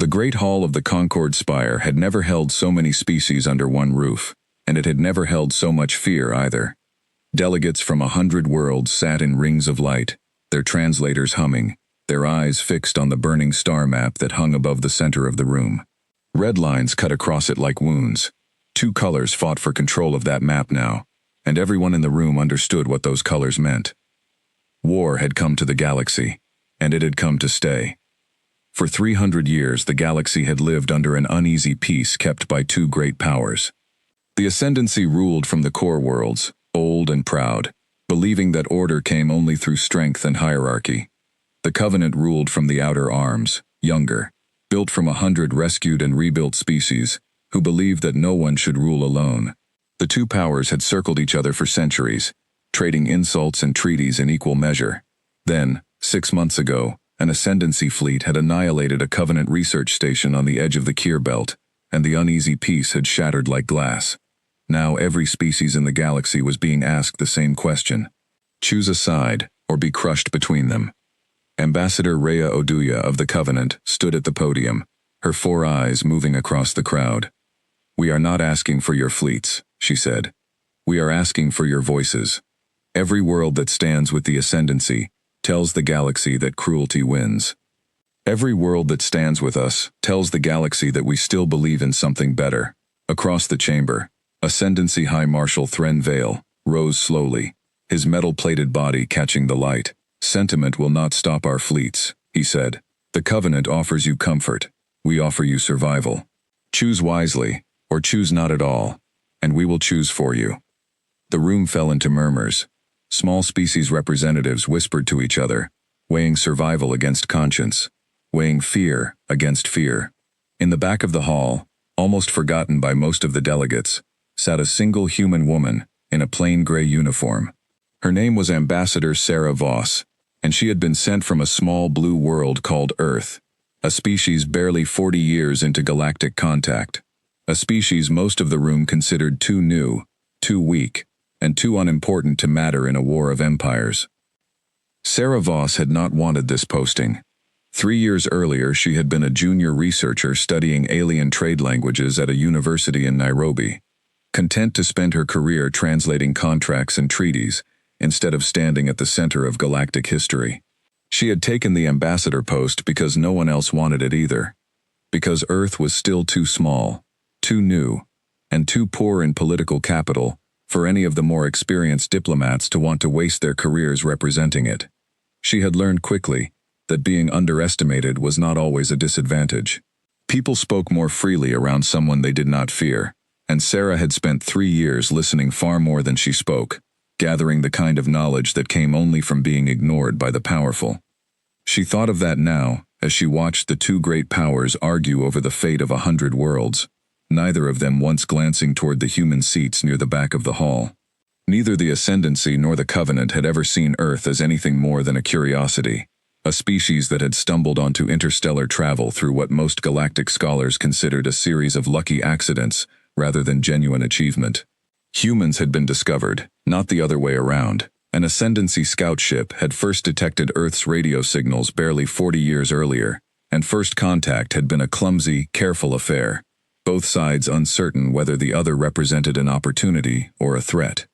The Great Hall of the Concord Spire had never held so many species under one roof, and it had never held so much fear either. Delegates from 100 worlds sat in rings of light, their translators humming, their eyes fixed on the burning star map that hung above the center of the room. Red lines cut across it like wounds. Two colors fought for control of that map now, and everyone in the room understood what those colors meant. War had come to the galaxy, and it had come to stay. For 300 years, the galaxy had lived under an uneasy peace kept by two great powers. The Ascendancy ruled from the core worlds, old and proud, believing that order came only through strength and hierarchy. The Covenant ruled from the outer arms, younger, built from 100 rescued and rebuilt species, who believed that no one should rule alone. The two powers had circled each other for centuries, trading insults and treaties in equal measure. Then, 6 months ago, an Ascendancy fleet had annihilated a Covenant research station on the edge of the Keir Belt, and the uneasy peace had shattered like glass. Now every species in the galaxy was being asked the same question. Choose a side, or be crushed between them. Ambassador Rhea Oduya of the Covenant stood at the podium, her 4 eyes moving across the crowd. "We are not asking for your fleets," she said. "We are asking for your voices. Every world that stands with the Ascendancy tells the galaxy that cruelty wins. Every world that stands with us tells the galaxy that we still believe in something better." Across the chamber, Ascendancy High Marshal Thren Vale rose slowly, his metal-plated body catching the light. "Sentiment will not stop our fleets," he said. "The Covenant offers you comfort. We offer you survival. Choose wisely, or choose not at all, and we will choose for you." The room fell into murmurs. Small species representatives whispered to each other, weighing survival against conscience, weighing fear against fear. In the back of the hall, almost forgotten by most of the delegates, sat a single human woman in a plain gray uniform. Her name was Ambassador Sarah Voss, and she had been sent from a small blue world called Earth, a species barely 40 years into galactic contact, a species most of the room considered too new, too weak, and too unimportant to matter in a war of empires. Sarah Voss had not wanted this posting. 3 years earlier, she had been a junior researcher studying alien trade languages at a university in Nairobi, content to spend her career translating contracts and treaties instead of standing at the center of galactic history. She had taken the ambassador post because no one else wanted it either, because Earth was still too small, too new, and too poor in political capital for any of the more experienced diplomats to want to waste their careers representing it. She had learned quickly that being underestimated was not always a disadvantage. People spoke more freely around someone they did not fear, and Sarah had spent 3 years listening far more than she spoke, gathering the kind of knowledge that came only from being ignored by the powerful. She thought of that now as she watched the two great powers argue over the fate of 100 worlds, neither of them once glancing toward the human seats near the back of the hall. Neither the Ascendancy nor the Covenant had ever seen Earth as anything more than a curiosity, a species that had stumbled onto interstellar travel through what most galactic scholars considered a series of lucky accidents rather than genuine achievement. Humans had been discovered, not the other way around. An Ascendancy scout ship had first detected Earth's radio signals barely 40 years earlier, and first contact had been a clumsy, careful affair, both sides uncertain whether the other represented an opportunity or a threat.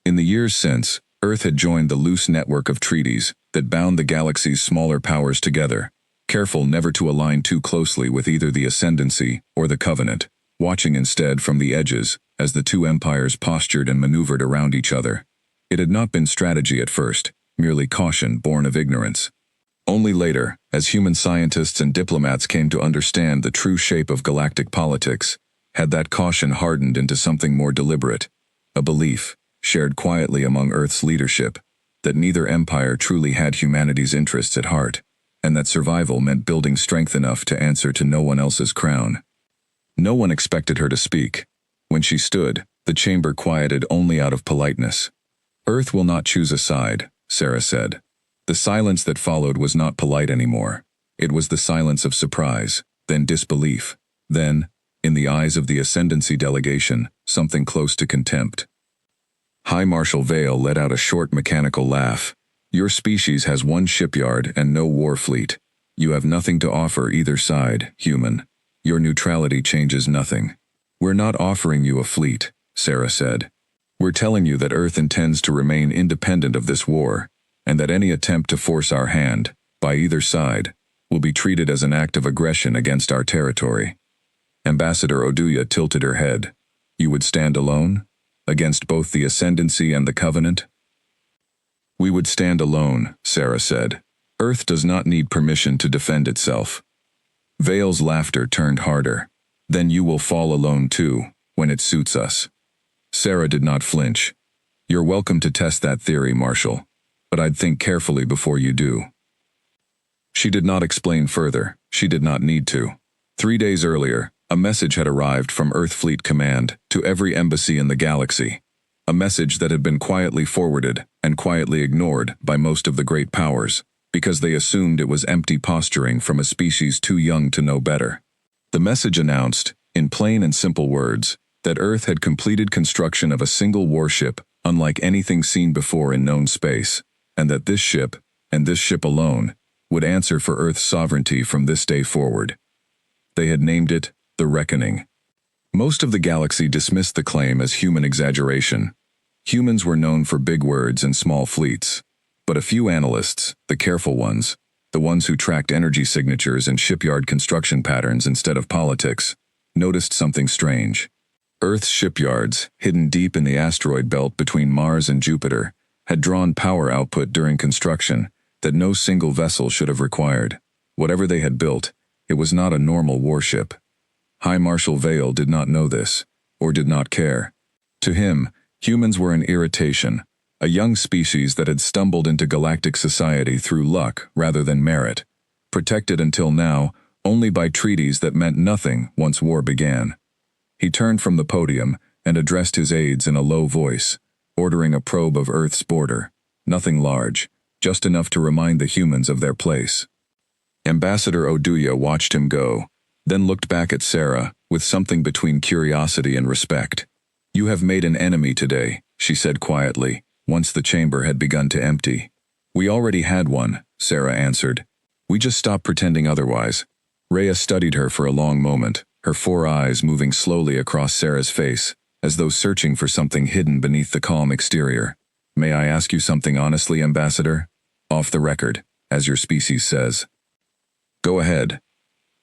In the years since, Earth had joined the loose network of treaties that bound the galaxy's smaller powers together, careful never to align too closely with either the Ascendancy or the Covenant, watching instead from the edges as the two empires postured and maneuvered around each other. It had not been strategy at first, merely caution born of ignorance. Only later, as human scientists and diplomats came to understand the true shape of galactic politics, had that caution hardened into something more deliberate, a belief, shared quietly among Earth's leadership, that neither empire truly had humanity's interests at heart, and that survival meant building strength enough to answer to no one else's crown. No one expected her to speak. When she stood, the chamber quieted only out of politeness. "Earth will not choose a side," Sarah said. The silence that followed was not polite anymore. It was the silence of surprise, then disbelief, then, in the eyes of the Ascendancy delegation, something close to contempt. High Marshal Vale let out a short mechanical laugh. "Your species has one shipyard and no war fleet. You have nothing to offer either side, human. Your neutrality changes nothing. We're not offering you a fleet, Sarah said. We're telling you that Earth intends to remain independent of this war, and that any attempt to force our hand, by either side, will be treated as an act of aggression against our territory. Ambassador Oduya tilted her head. You would stand alone? Against both the Ascendancy and the Covenant? We would stand alone, Sarah said. Earth does not need permission to defend itself. Vale's laughter turned harder. Then you will fall alone too, when it suits us. Sarah did not flinch. You're welcome to test that theory, Marshal, but I'd think carefully before you do. She did not explain further. She did not need to. 3 days earlier, a message had arrived from Earth Fleet Command to every embassy in the galaxy. A message that had been quietly forwarded and quietly ignored by most of the great powers, because they assumed it was empty posturing from a species too young to know better. The message announced, in plain and simple words, that Earth had completed construction of a single warship unlike anything seen before in known space, and that this ship, and this ship alone, would answer for Earth's sovereignty from this day forward. They had named it the Reckoning. Most of the galaxy dismissed the claim as human exaggeration. Humans were known for big words and small fleets, but a few analysts, the careful ones, the ones who tracked energy signatures and shipyard construction patterns instead of politics, noticed something strange. Earth's shipyards, hidden deep in the asteroid belt between Mars and Jupiter, had drawn power output during construction that no single vessel should have required. Whatever they had built, it was not a normal warship. High Marshal Vale did not know this, or did not care. To him, humans were an irritation, a young species that had stumbled into galactic society through luck rather than merit, protected until now only by treaties that meant nothing once war began. He turned from the podium and addressed his aides in a low voice, ordering a probe of Earth's border. Nothing large, just enough to remind the humans of their place. Ambassador Oduya watched him go, then looked back at Sarah with something between curiosity and respect. You have made an enemy today, she said quietly, once the chamber had begun to empty. We already had one, Sarah answered. We just stopped pretending otherwise. Rhea studied her for a long moment, her 4 eyes moving slowly across Sarah's face, as though searching for something hidden beneath the calm exterior. May I ask you something honestly, Ambassador? Off the record, as your species says. Go ahead.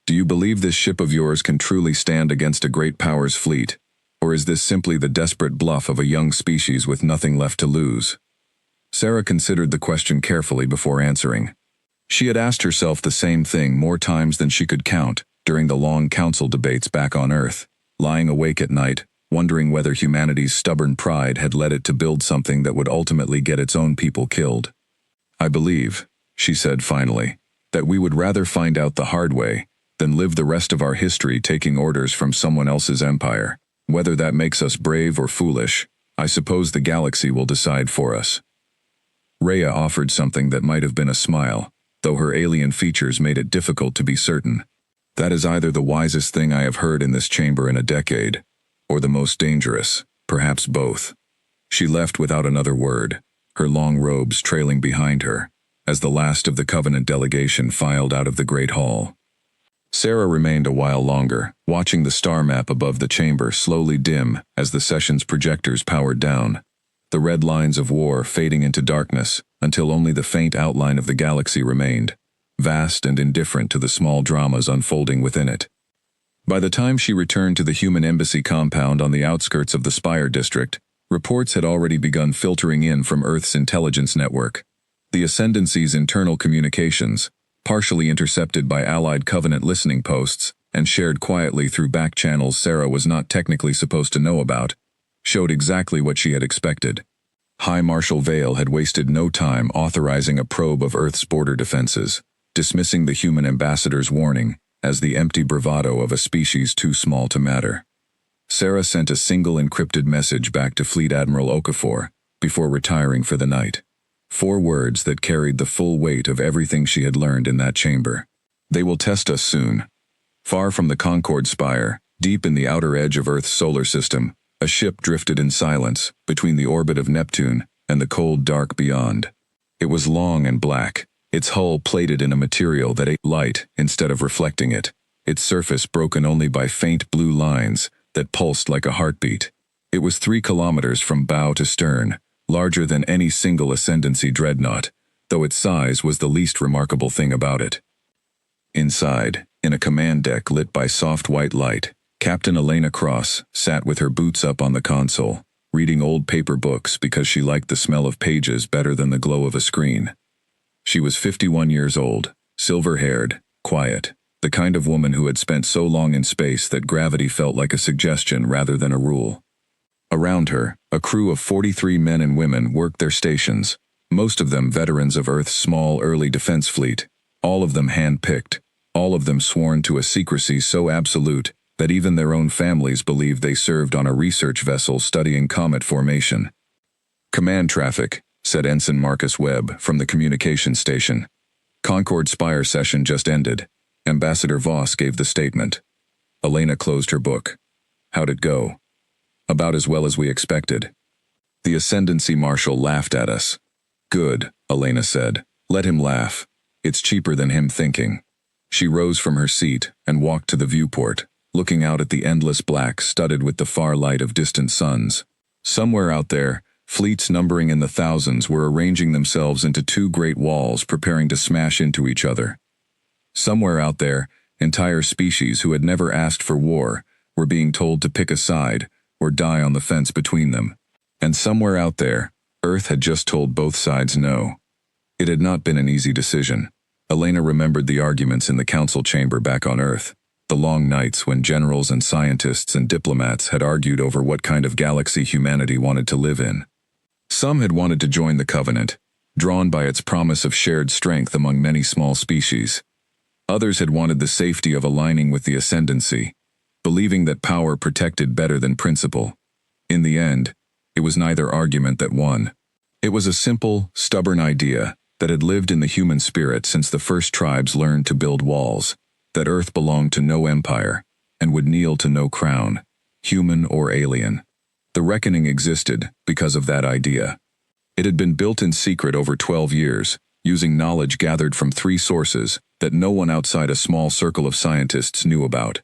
Do you believe this ship of yours can truly stand against a great power's fleet, or is this simply the desperate bluff of a young species with nothing left to lose? Sarah considered the question carefully before answering. She had asked herself the same thing more times than she could count during the long council debates back on Earth, lying awake at night, wondering whether humanity's stubborn pride had led it to build something that would ultimately get its own people killed. I believe, she said finally, that we would rather find out the hard way than live the rest of our history taking orders from someone else's empire. Whether that makes us brave or foolish, I suppose the galaxy will decide for us. Rhea offered something that might have been a smile, though her alien features made it difficult to be certain. That is either the wisest thing I have heard in this chamber in a decade, or the most dangerous, perhaps both. She left without another word, her long robes trailing behind her, as the last of the Covenant delegation filed out of the Great Hall. Sarah remained a while longer, watching the star map above the chamber slowly dim as the session's projectors powered down, the red lines of war fading into darkness until only the faint outline of the galaxy remained, vast and indifferent to the small dramas unfolding within it. By the time she returned to the human embassy compound on the outskirts of the Spire district, reports had already begun filtering in from Earth's intelligence network. The Ascendancy's internal communications, partially intercepted by Allied Covenant listening posts and shared quietly through back channels Sarah was not technically supposed to know about, showed exactly what she had expected. High Marshal Vale had wasted no time authorizing a probe of Earth's border defenses, dismissing the human ambassador's warning as the empty bravado of a species too small to matter. Sarah sent a single encrypted message back to Fleet Admiral Okafor before retiring for the night. 4 words that carried the full weight of everything she had learned in that chamber. They will test us soon. Far from the Concord Spire, deep in the outer edge of Earth's solar system, a ship drifted in silence between the orbit of Neptune and the cold dark beyond. It was long and black, its hull plated in a material that ate light instead of reflecting it, its surface broken only by faint blue lines that pulsed like a heartbeat. It was 3 kilometers from bow to stern, larger than any single Ascendancy dreadnought, though its size was the least remarkable thing about it. Inside, in a command deck lit by soft white light, Captain Elena Cross sat with her boots up on the console, reading old paper books because she liked the smell of pages better than the glow of a screen. She was 51 years old, silver-haired, quiet, the kind of woman who had spent so long in space that gravity felt like a suggestion rather than a rule. Around her, a crew of 43 men and women worked their stations, most of them veterans of Earth's small early defense fleet, all of them hand-picked, all of them sworn to a secrecy so absolute that even their own families believed they served on a research vessel studying comet formation. "Command traffic," said Ensign Marcus Webb from the communications station. "Concord Spire session just ended." Ambassador Voss gave the statement. Elena closed her book. "How'd it go?" "About as well as we expected." The Ascendancy Marshal laughed at us. "Good," Elena said. "Let him laugh. It's cheaper than him thinking." She rose from her seat and walked to the viewport, looking out at the endless black studded with the far light of distant suns. Somewhere out there, fleets numbering in the thousands were arranging themselves into 2 great walls preparing to smash into each other. Somewhere out there, entire species who had never asked for war were being told to pick a side or die on the fence between them. And somewhere out there, Earth had just told both sides no. It had not been an easy decision. Elena remembered the arguments in the council chamber back on Earth, the long nights when generals and scientists and diplomats had argued over what kind of galaxy humanity wanted to live in. Some had wanted to join the Covenant, drawn by its promise of shared strength among many small species. Others had wanted the safety of aligning with the Ascendancy, believing that power protected better than principle. In the end, it was neither argument that won. It was a simple, stubborn idea that had lived in the human spirit since the first tribes learned to build walls, that Earth belonged to no empire and would kneel to no crown, human or alien. The reckoning existed because of that idea. It had been built in secret over 12 years, using knowledge gathered from 3 sources that no one outside a small circle of scientists knew about.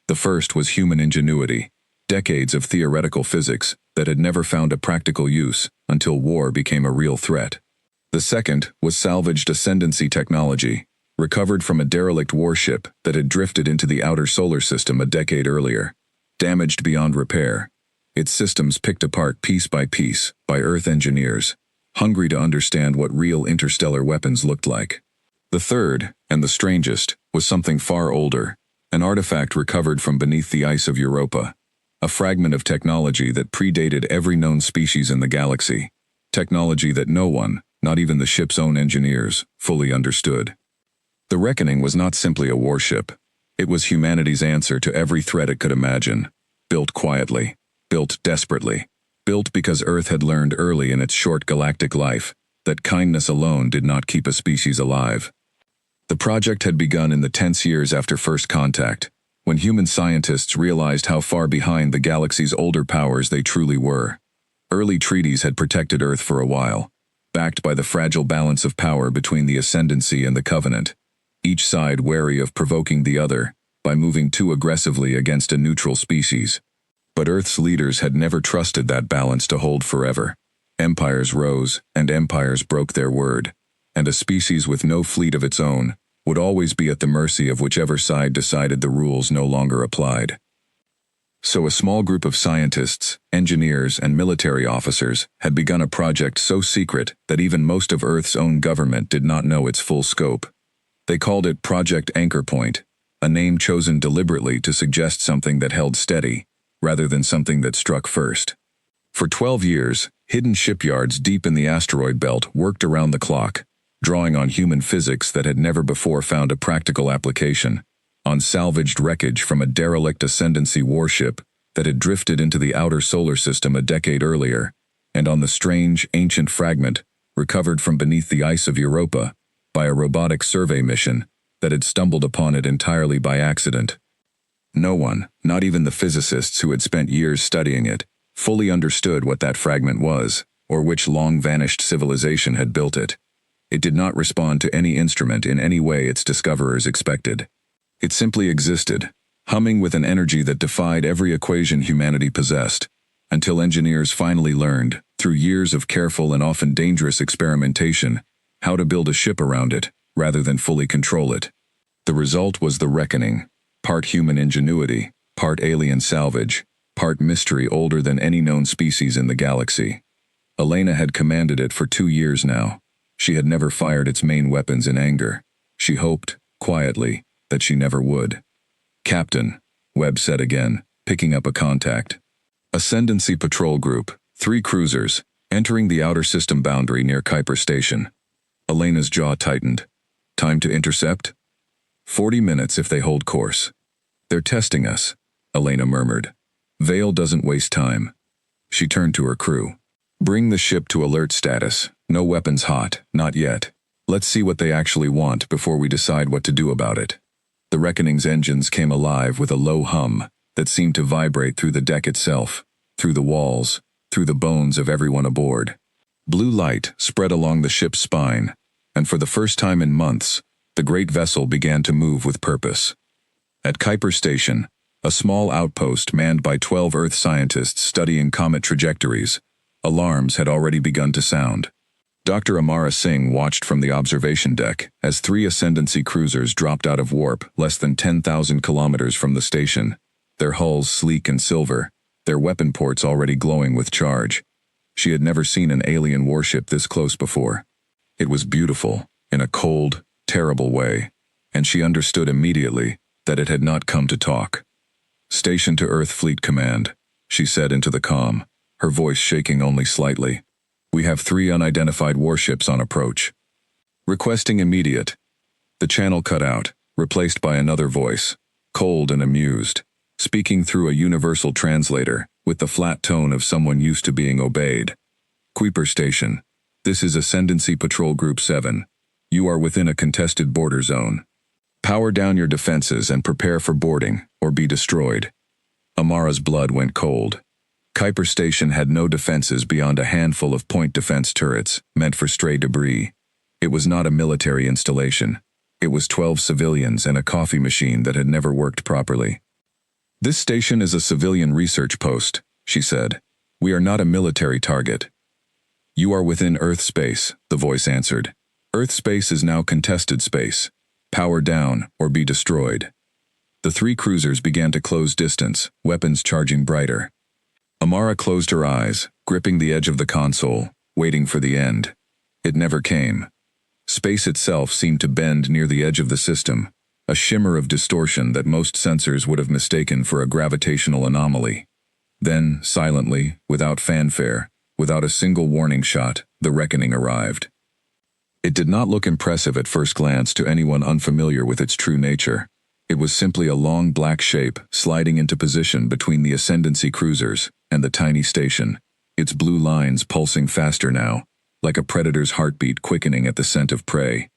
The first was human ingenuity, decades of theoretical physics that had never found a practical use until war became a real threat. The second was salvaged Ascendancy technology, recovered from a derelict warship that had drifted into the outer solar system a decade earlier, damaged beyond repair, its systems picked apart piece by Earth engineers, hungry to understand what real interstellar weapons looked like. The third, and the strangest, was something far older, an artifact recovered from beneath the ice of Europa, a fragment of technology that predated every known species in the galaxy, technology that no one, not even the ship's own engineers, fully understood. The reckoning was not simply a warship. It was humanity's answer to every threat it could imagine, built quietly, built desperately, built because Earth had learned early in its short galactic life that kindness alone did not keep a species alive. The project had begun in the tense years after first contact, when human scientists realized how far behind the galaxy's older powers they truly were. Early treaties had protected Earth for a while, backed by the fragile balance of power between the Ascendancy and the Covenant, each side wary of provoking the other by moving too aggressively against a neutral species. But Earth's leaders had never trusted that balance to hold forever. Empires rose, and empires broke their word, and a species with no fleet of its own would always be at the mercy of whichever side decided the rules no longer applied. So a small group of scientists, engineers, and military officers had begun a project so secret that even most of Earth's own government did not know its full scope. They called it Project Anchor Point, a name chosen deliberately to suggest something that held steady, rather than something that struck first. For 12 years, hidden shipyards deep in the asteroid belt worked around the clock, drawing on human physics that had never before found a practical application, on salvaged wreckage from a derelict Ascendancy warship that had drifted into the outer solar system a decade earlier, and on the strange, ancient fragment recovered from beneath the ice of Europa by a robotic survey mission that had stumbled upon it entirely by accident. No one, not even the physicists who had spent years studying it, fully understood what that fragment was, or which long-vanished civilization had built it. It did not respond to any instrument in any way its discoverers expected. It simply existed, humming with an energy that defied every equation humanity possessed, until engineers finally learned, through years of careful and often dangerous experimentation, how to build a ship around it, rather than fully control it. The result was the reckoning, part human ingenuity, part alien salvage, part mystery older than any known species in the galaxy. Elena had commanded it for 2 years now. She had never fired its main weapons in anger. She hoped, quietly, that she never would. "Captain," Webb said again, picking up a contact. "Ascendancy Patrol Group, 3 cruisers, entering the outer system boundary near Kuiper Station." Elena's jaw tightened. "Time to intercept?" 40 minutes if they hold course." "They're testing us," Elena murmured. "Vale doesn't waste time." She turned to her crew. "Bring the ship to alert status. No weapons hot, not yet. Let's see what they actually want before we decide what to do about it." The Reckoning's engines came alive with a low hum that seemed to vibrate through the deck itself, through the walls, through the bones of everyone aboard. Blue light spread along the ship's spine, and for the first time in months, the great vessel began to move with purpose. At Kuiper Station, a small outpost manned by 12 Earth scientists studying comet trajectories, alarms had already begun to sound. Dr. Amara Singh watched from the observation deck as 3 Ascendancy cruisers dropped out of warp less than 10,000 kilometers from the station, their hulls sleek and silver, their weapon ports already glowing with charge. She had never seen an alien warship this close before. It was beautiful, in a cold, terrible way, and she understood immediately that it had not come to talk. "Station to Earth Fleet Command," she said into the comm, her voice shaking only slightly. "We have 3 unidentified warships on approach. Requesting immediate." The channel cut out, replaced by another voice, cold and amused, speaking through a universal translator with the flat tone of someone used to being obeyed. "Kuiper Station. This is Ascendancy Patrol Group 7. You are within a contested border zone. Power down your defenses and prepare for boarding, or be destroyed." Amara's blood went cold. Kuiper Station had no defenses beyond a handful of point defense turrets, meant for stray debris. It was not a military installation. It was 12 civilians and a coffee machine that had never worked properly. "This station is a civilian research post," she said. "We are not a military target." "You are within Earth space," the voice answered. "Earth space is now contested space. Power down, or be destroyed." The 3 cruisers began to close distance, weapons charging brighter. Amara closed her eyes, gripping the edge of the console, waiting for the end. It never came. Space itself seemed to bend near the edge of the system, a shimmer of distortion that most sensors would have mistaken for a gravitational anomaly. Then, silently, without fanfare, without a single warning shot, the reckoning arrived. It did not look impressive at first glance to anyone unfamiliar with its true nature. It was simply a long black shape sliding into position between the Ascendancy cruisers and the tiny station, its blue lines pulsing faster now, like a predator's heartbeat quickening at the scent of prey.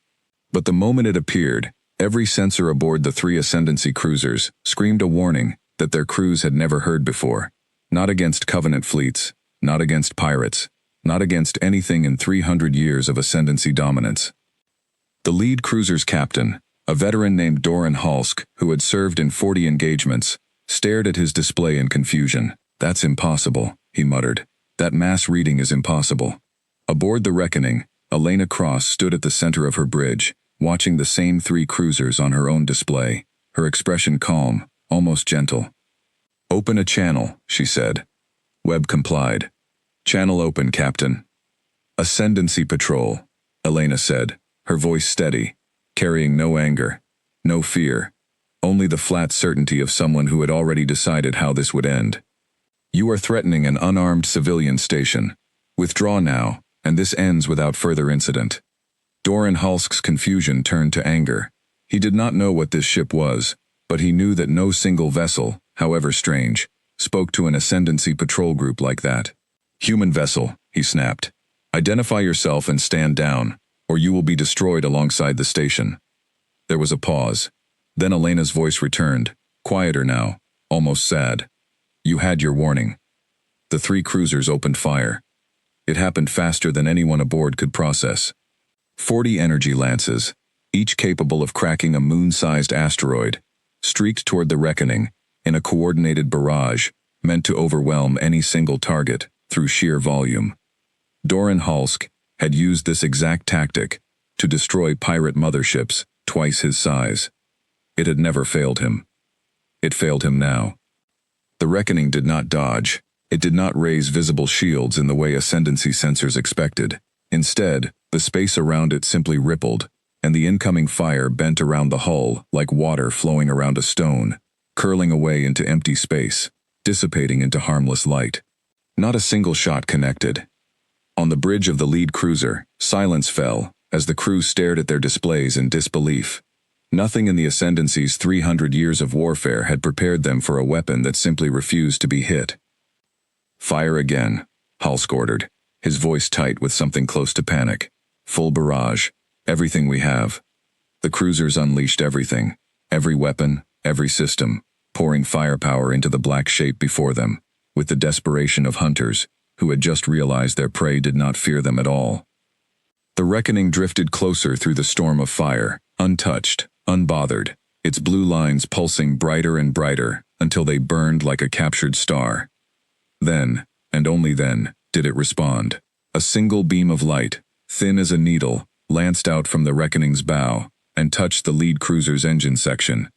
But the moment it appeared, every sensor aboard the 3 Ascendancy cruisers screamed a warning that their crews had never heard before. Not against Covenant fleets, not against pirates, not against anything in 300 years of Ascendancy dominance. The lead cruiser's captain, a veteran named Doran Halsk, who had served in 40 engagements, stared at his display in confusion. "That's impossible," he muttered. "That mass reading is impossible." Aboard the Reckoning, Elena Cross stood at the center of her bridge, watching the same 3 cruisers on her own display, her expression calm, almost gentle. "Open a channel," she said. Webb complied. "Channel open, Captain." "Ascendancy Patrol," Elena said, her voice steady, carrying no anger, no fear, only the flat certainty of someone who had already decided how this would end. "You are threatening an unarmed civilian station. Withdraw now, and this ends without further incident." Doran Halsk's confusion turned to anger. He did not know what this ship was, but he knew that no single vessel, however strange, spoke to an Ascendancy patrol group like that. "Human vessel," he snapped. "Identify yourself and stand down, or you will be destroyed alongside the station." There was a pause. Then Elena's voice returned, quieter now, almost sad. "You had your warning." The 3 cruisers opened fire. It happened faster than anyone aboard could process. 40 energy lances, each capable of cracking a moon-sized asteroid, streaked toward the reckoning in a coordinated barrage meant to overwhelm any single target through sheer volume. Doran Halsk had used this exact tactic to destroy pirate motherships twice his size. It had never failed him. It failed him now. The reckoning did not dodge. It did not raise visible shields in the way ascendancy sensors expected. Instead, the space around it simply rippled, and the incoming fire bent around the hull like water flowing around a stone, curling away into empty space, dissipating into harmless light. Not a single shot connected. On the bridge of the lead cruiser, silence fell as the crew stared at their displays in disbelief. Nothing in the Ascendancy's 300 years of warfare had prepared them for a weapon that simply refused to be hit. "Fire again," Halsk ordered, his voice tight with something close to panic. "Full barrage. Everything we have." The cruisers unleashed everything, every weapon, every system, pouring firepower into the black shape before them, with the desperation of hunters who had just realized their prey did not fear them at all. The reckoning drifted closer through the storm of fire, untouched, unbothered, its blue lines pulsing brighter and brighter until they burned like a captured star. Then, and only then, did it respond. A single beam of light, thin as a needle, lanced out from the reckoning's bow and touched the lead cruiser's engine section.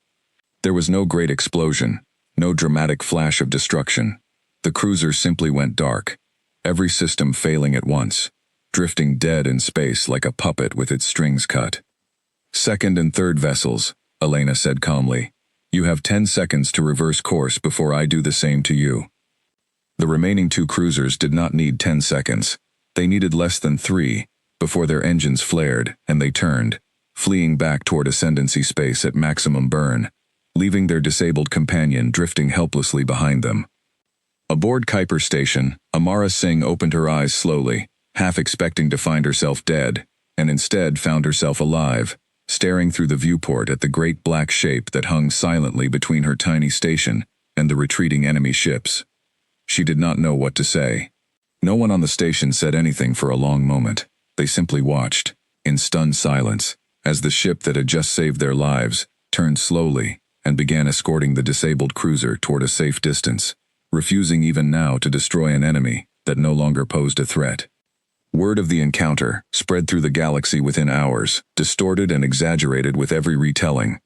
There was no great explosion, no dramatic flash of destruction. The cruiser simply went dark, every system failing at once, drifting dead in space like a puppet with its strings cut. "Second and third vessels," Elena said calmly. "You have 10 seconds to reverse course before I do the same to you." The remaining 2 cruisers did not need 10 seconds. They needed less than 3 before their engines flared and they turned, fleeing back toward Ascendancy space at maximum burn, leaving their disabled companion drifting helplessly behind them. Aboard Kuiper Station, Amara Singh opened her eyes slowly, half expecting to find herself dead, and instead found herself alive, staring through the viewport at the great black shape that hung silently between her tiny station and the retreating enemy ships. She did not know what to say. No one on the station said anything for a long moment. They simply watched, in stunned silence, as the ship that had just saved their lives turned slowly and began escorting the disabled cruiser toward a safe distance, refusing even now to destroy an enemy that no longer posed a threat. Word of the encounter spread through the galaxy within hours, distorted and exaggerated with every retelling,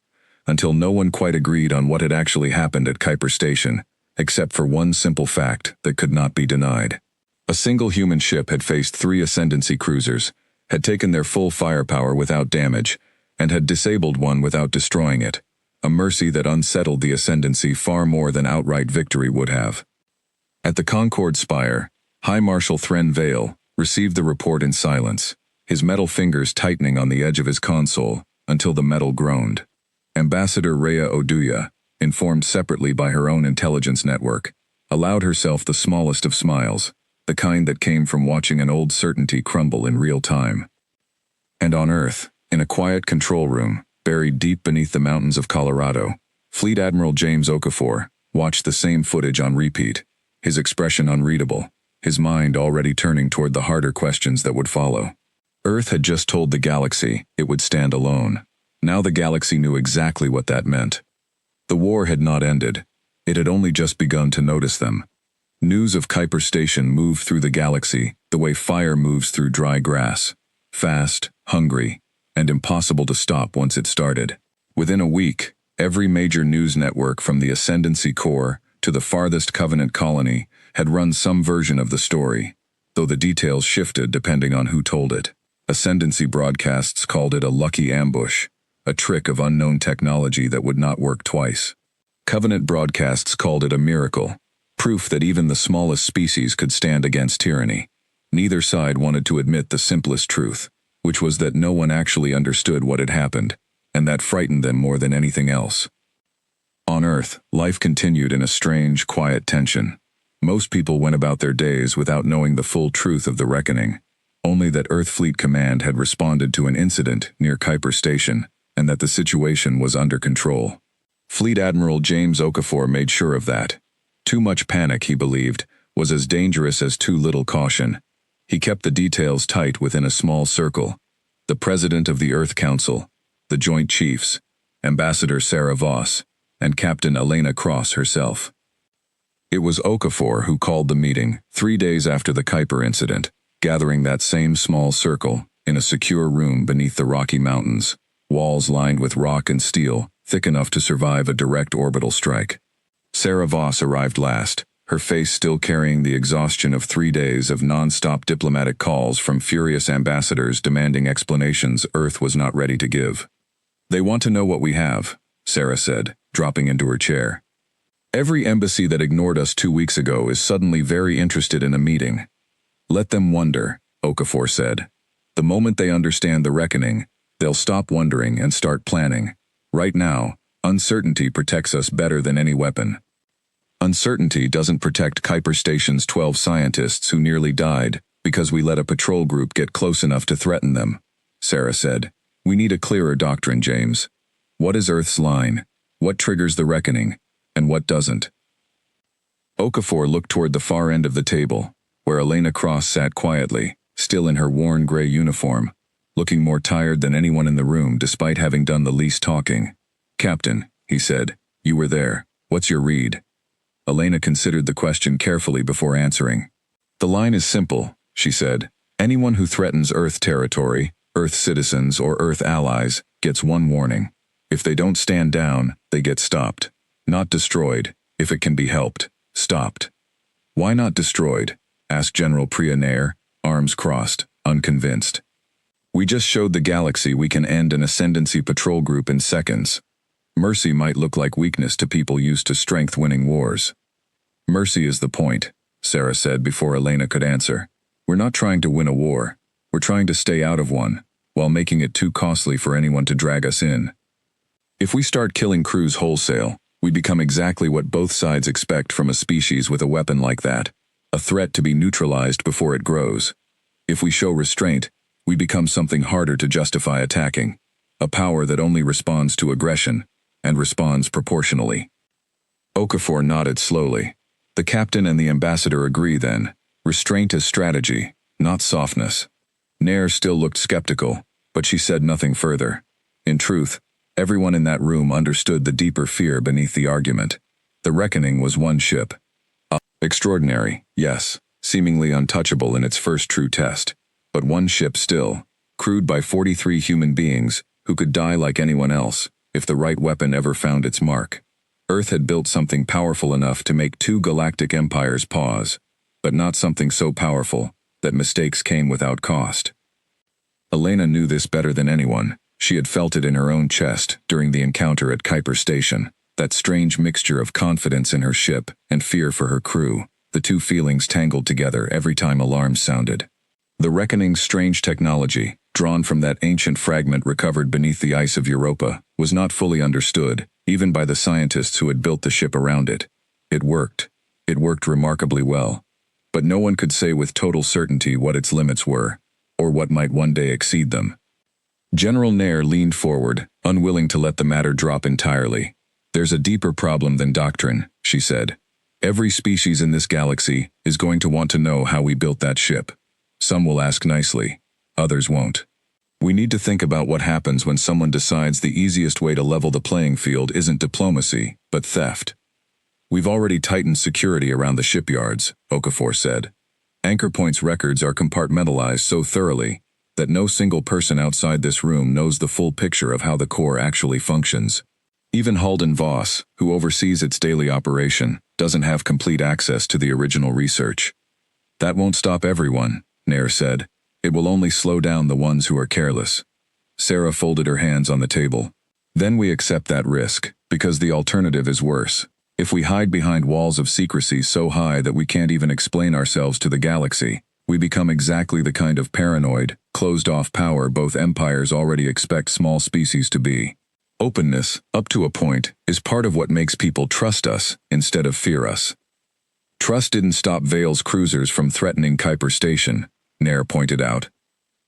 until no one quite agreed on what had actually happened at Kuiper Station, except for one simple fact that could not be denied. A single human ship had faced 3 Ascendancy cruisers, had taken their full firepower without damage, and had disabled one without destroying it, a mercy that unsettled the Ascendancy far more than outright victory would have. At the Concord Spire, High Marshal Thren Vale received the report in silence, his metal fingers tightening on the edge of his console until the metal groaned. Ambassador Rhea Oduya, informed separately by her own intelligence network, allowed herself the smallest of smiles, the kind that came from watching an old certainty crumble in real time. And on Earth, in a quiet control room, buried deep beneath the mountains of Colorado, Fleet Admiral James Okafor watched the same footage on repeat, his expression unreadable, his mind already turning toward the harder questions that would follow. Earth had just told the galaxy it would stand alone. Now the galaxy knew exactly what that meant. The war had not ended. It had only just begun to notice them. News of Kuiper Station moved through the galaxy the way fire moves through dry grass, fast, hungry, and impossible to stop once it started. Within a week, every major news network from the Ascendancy Core to the farthest Covenant colony had run some version of the story, though the details shifted depending on who told it. Ascendancy broadcasts called it a lucky ambush, a trick of unknown technology that would not work twice. Covenant broadcasts called it a miracle, proof that even the smallest species could stand against tyranny. Neither side wanted to admit the simplest truth, which was that no one actually understood what had happened, and that frightened them more than anything else. On Earth, life continued in a strange, quiet tension. Most people went about their days without knowing the full truth of the reckoning, only that Earth Fleet Command had responded to an incident near Kuiper Station, and that the situation was under control. Fleet Admiral James Okafor made sure of that. Too much panic, he believed, was as dangerous as too little caution. He kept the details tight within a small circle, the President of the Earth Council, the Joint Chiefs, Ambassador Sarah Voss, and Captain Elena Cross herself. It was Okafor who called the meeting 3 days after the Kuiper incident, gathering that same small circle in a secure room beneath the Rocky Mountains, walls lined with rock and steel, thick enough to survive a direct orbital strike. Sarah Voss arrived last, her face still carrying the exhaustion of 3 days of non-stop diplomatic calls from furious ambassadors demanding explanations Earth was not ready to give. "They want to know what we have," Sarah said, dropping into her chair. "Every embassy that ignored us 2 weeks ago is suddenly very interested in a meeting." "Let them wonder," Okafor said. "The moment they understand the reckoning, they'll stop wondering and start planning. Right now, uncertainty protects us better than any weapon." "Uncertainty doesn't protect Kuiper Station's 12 scientists who nearly died because we let a patrol group get close enough to threaten them," Sarah said. "We need a clearer doctrine, James. What is Earth's line? What triggers the reckoning? And what doesn't?" Okafor looked toward the far end of the table, where Elena Cross sat quietly, still in her worn gray uniform, looking more tired than anyone in the room despite having done the least talking. "Captain," he said, "you were there. What's your read?" Elena considered the question carefully before answering. "The line is simple," she said. "Anyone who threatens Earth territory, Earth citizens, or Earth allies gets one warning. If they don't stand down, they get stopped. Not destroyed, if it can be helped. Stopped." "Why not destroyed?" asked General Priya Nair, arms crossed, unconvinced. "We just showed the galaxy we can end an ascendancy patrol group in seconds. Mercy might look like weakness to people used to strength-winning wars." "Mercy is the point," Sarah said before Elena could answer. "We're not trying to win a war. We're trying to stay out of one, while making it too costly for anyone to drag us in. If we start killing crews wholesale, we become exactly what both sides expect from a species with a weapon like that, a threat to be neutralized before it grows. If we show restraint, we become something harder to justify attacking, a power that only responds to aggression, and responds proportionally." Okafor nodded slowly. "The captain and the ambassador agree then. Restraint is strategy, not softness." Nair still looked skeptical, but she said nothing further. In truth, everyone in that room understood the deeper fear beneath the argument. The reckoning was one ship. Extraordinary, yes, seemingly untouchable in its first true test, but one ship still, crewed by 43 human beings who could die like anyone else if the right weapon ever found its mark. Earth had built something powerful enough to make 2 galactic empires pause, but not something so powerful that mistakes came without cost. Elena knew this better than anyone. She had felt it in her own chest during the encounter at Kuiper Station, that strange mixture of confidence in her ship and fear for her crew, the two feelings tangled together every time alarms sounded. The Reckoning's strange technology, drawn from that ancient fragment recovered beneath the ice of Europa, was not fully understood, even by the scientists who had built the ship around it. It worked. It worked remarkably well. But no one could say with total certainty what its limits were, or what might one day exceed them. General Nair leaned forward, unwilling to let the matter drop entirely. "There's a deeper problem than doctrine," she said. "Every species in this galaxy is going to want to know how we built that ship. Some will ask nicely, others won't. We need to think about what happens when someone decides the easiest way to level the playing field isn't diplomacy, but theft. We've already tightened security around the shipyards," Okafor said. "Anchor Point's records are compartmentalized so thoroughly that no single person outside this room knows the full picture of how the core actually functions. Even Halden Voss, who oversees its daily operation, doesn't have complete access to the original research. That won't stop everyone," Nair said. "It will only slow down the ones who are careless." Sarah folded her hands on the table. "Then we accept that risk, because the alternative is worse. If we hide behind walls of secrecy so high that we can't even explain ourselves to the galaxy, we become exactly the kind of paranoid, closed-off power both empires already expect small species to be. Openness, up to a point, is part of what makes people trust us instead of fear us." "Trust didn't stop Vale's cruisers from threatening Kuiper Station," Nair pointed out.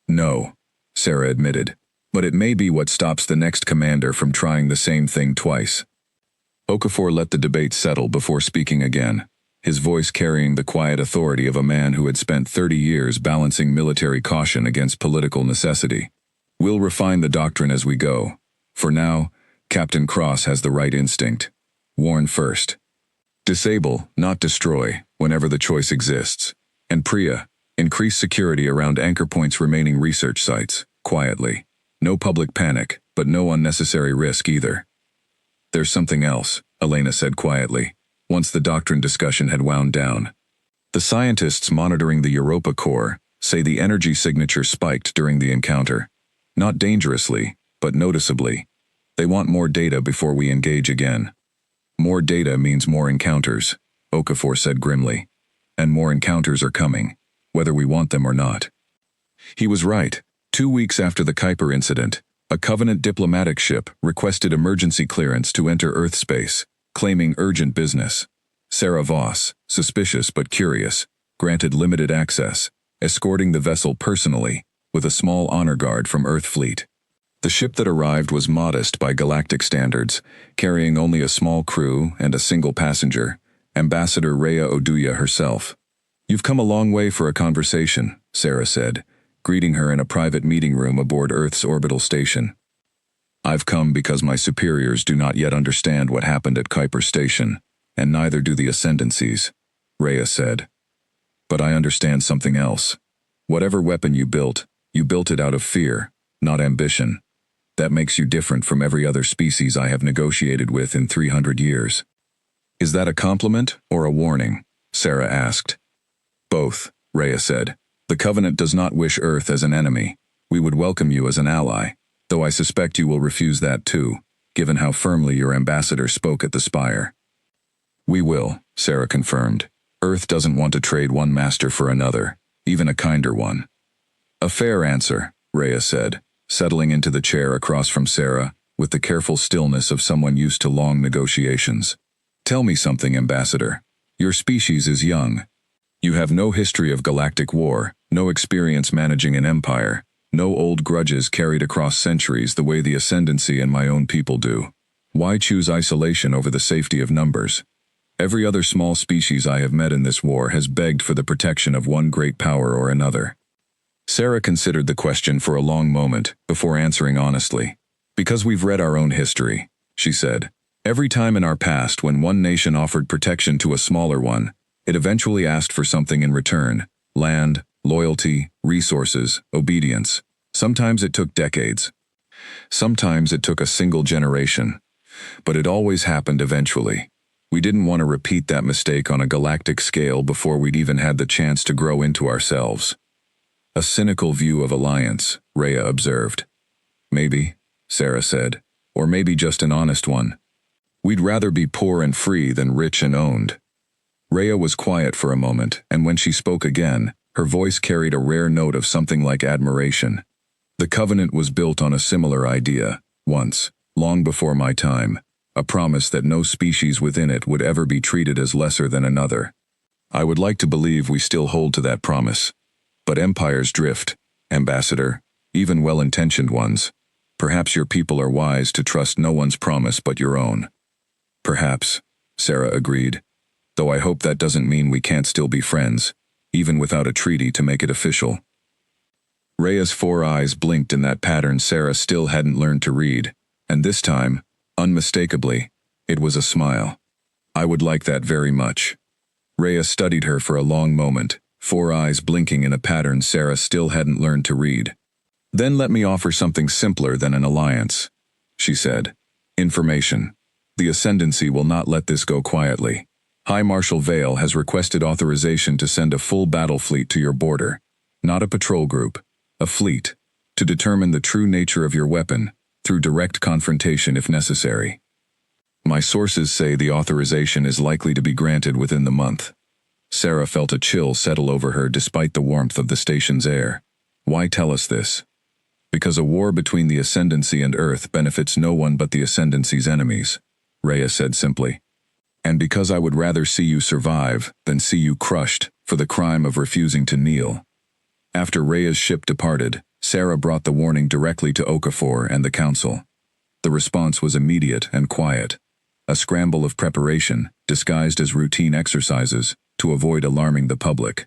"No," Sarah admitted, "but it may be what stops the next commander from trying the same thing twice." Okafor let the debate settle before speaking again, his voice carrying the quiet authority of a man who had spent 30 years balancing military caution against political necessity. We'll refine the doctrine as we go. For now, Captain Cross has the right instinct. Warn first. Disable, not destroy, whenever the choice exists. And Priya, increase security around Anchor Point's remaining research sites, quietly. No public panic, but no unnecessary risk either. There's something else, Elena said quietly, once the doctrine discussion had wound down. The scientists monitoring the Europa core say the energy signature spiked during the encounter. Not dangerously, but noticeably. They want more data before we engage again. More data means more encounters, Okafor said grimly. And more encounters are coming, whether we want them or not. He was right. 2 weeks after the Kuiper incident, a Covenant diplomatic ship requested emergency clearance to enter Earth space, claiming urgent business. Sarah Voss, suspicious but curious, granted limited access, escorting the vessel personally, with a small honor guard from Earth Fleet. The ship that arrived was modest by galactic standards, carrying only a small crew and a single passenger, Ambassador Rhea Oduya herself. "You've come a long way for a conversation," Sarah said, greeting her in a private meeting room aboard Earth's orbital station. "I've come because my superiors do not yet understand what happened at Kuiper Station, and neither do the Ascendancies," Rhea said. "But I understand something else. Whatever weapon you built it out of fear, not ambition. That makes you different from every other species I have negotiated with in 300 years. Is that a compliment or a warning?" Sarah asked. "Both," Rhea said. "The Covenant does not wish Earth as an enemy. We would welcome you as an ally, though I suspect you will refuse that too, given how firmly your ambassador spoke at the Spire." "We will," Sarah confirmed. "Earth doesn't want to trade one master for another, even a kinder one." "A fair answer," Rhea said, settling into the chair across from Sarah, with the careful stillness of someone used to long negotiations. "Tell me something, Ambassador. Your species is young. You have no history of galactic war, no experience managing an empire, no old grudges carried across centuries the way the Ascendancy and my own people do. Why choose isolation over the safety of numbers? Every other small species I have met in this war has begged for the protection of one great power or another." Sarah considered the question for a long moment before answering honestly. "Because we've read our own history," she said. "Every time in our past when one nation offered protection to a smaller one, it eventually asked for something in return: land, loyalty, resources, obedience. Sometimes it took decades. Sometimes it took a single generation. But it always happened eventually. We didn't want to repeat that mistake on a galactic scale before we'd even had the chance to grow into ourselves." "A cynical view of alliance," Rhea observed. "Maybe," Sarah said, "or maybe just an honest one. We'd rather be poor and free than rich and owned." Rhea was quiet for a moment, and when she spoke again, her voice carried a rare note of something like admiration. "The Covenant was built on a similar idea, once, long before my time, a promise that no species within it would ever be treated as lesser than another. I would like to believe we still hold to that promise. But empires drift, Ambassador, even well-intentioned ones. Perhaps your people are wise to trust no one's promise but your own." "Perhaps," Sarah agreed, "though I hope that doesn't mean we can't still be friends, even without a treaty to make it official." Rhea's 4 eyes blinked in that pattern Sarah still hadn't learned to read, and this time, unmistakably, it was a smile. "I would like that very much." Rhea studied her for a long moment, 4 eyes blinking in a pattern Sarah still hadn't learned to read. "Then let me offer something simpler than an alliance," she said. "Information. The Ascendancy will not let this go quietly. High Marshal Vale has requested authorization to send a full battle fleet to your border. Not a patrol group, a fleet, to determine the true nature of your weapon, through direct confrontation if necessary. My sources say the authorization is likely to be granted within the month." Sarah felt a chill settle over her despite the warmth of the station's air. "Why tell us this?" "Because a war between the Ascendancy and Earth benefits no one but the Ascendancy's enemies," Rhea said simply. "And because I would rather see you survive than see you crushed for the crime of refusing to kneel." After Rhea's ship departed, Sarah brought the warning directly to Okafor and the Council. The response was immediate and quiet. A scramble of preparation, disguised as routine exercises, to avoid alarming the public.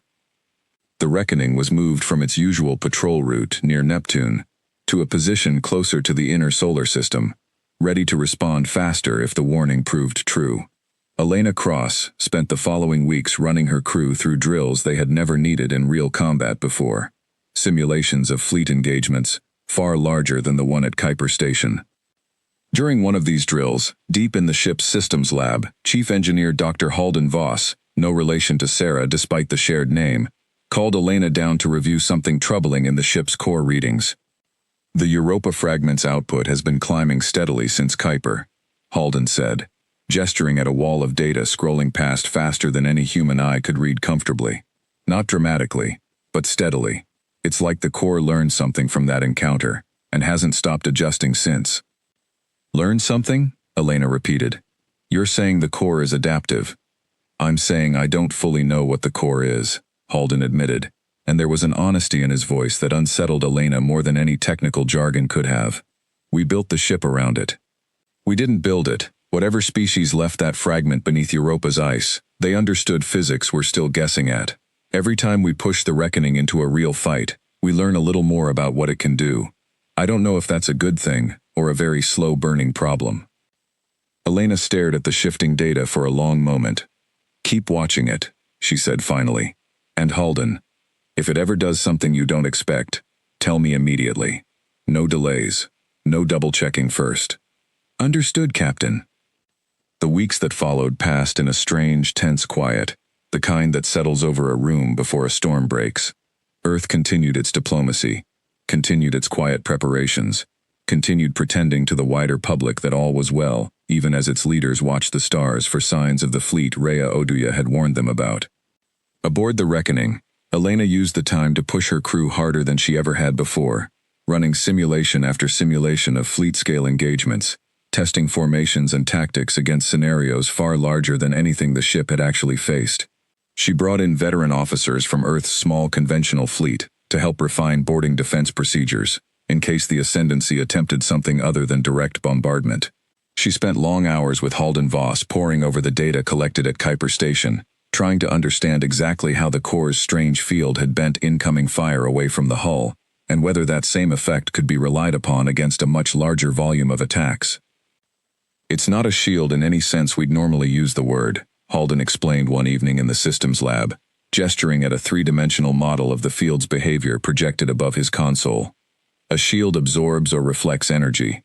The Reckoning was moved from its usual patrol route near Neptune, to a position closer to the inner solar system, ready to respond faster if the warning proved true. Elena Cross spent the following weeks running her crew through drills they had never needed in real combat before. Simulations of fleet engagements, far larger than the one at Kuiper Station. During one of these drills, deep in the ship's systems lab, Chief Engineer Dr. Halden Voss, no relation to Sarah despite the shared name, called Elena down to review something troubling in the ship's core readings. The Europa fragment's output has been climbing steadily since Kuiper, Halden said, gesturing at a wall of data scrolling past faster than any human eye could read comfortably. Not dramatically, but steadily. It's like the core learned something from that encounter, and hasn't stopped adjusting since. Learned something? Elena repeated. You're saying the core is adaptive. I'm saying I don't fully know what the core is, Halden admitted, and there was an honesty in his voice that unsettled Elena more than any technical jargon could have. We built the ship around it. We didn't build it. Whatever species left that fragment beneath Europa's ice, they understood physics we're still guessing at. Every time we push the reckoning into a real fight, we learn a little more about what it can do. I don't know if that's a good thing, or a very slow-burning problem. Elena stared at the shifting data for a long moment. Keep watching it, she said finally. And Halden, if it ever does something you don't expect, tell me immediately. No delays. No double-checking first. Understood, Captain. The weeks that followed passed in a strange, tense quiet, the kind that settles over a room before a storm breaks. Earth continued its diplomacy, continued its quiet preparations, continued pretending to the wider public that all was well, even as its leaders watched the stars for signs of the fleet Rhea Oduya had warned them about. Aboard the Reckoning, Elena used the time to push her crew harder than she ever had before, running simulation after simulation of fleet-scale engagements, testing formations and tactics against scenarios far larger than anything the ship had actually faced. She brought in veteran officers from Earth's small conventional fleet to help refine boarding defense procedures, in case the Ascendancy attempted something other than direct bombardment. She spent long hours with Halden Voss poring over the data collected at Kuiper Station, trying to understand exactly how the core's strange field had bent incoming fire away from the hull, and whether that same effect could be relied upon against a much larger volume of attacks. It's not a shield in any sense we'd normally use the word, Halden explained one evening in the systems lab, gesturing at a three-dimensional model of the field's behavior projected above his console. A shield absorbs or reflects energy.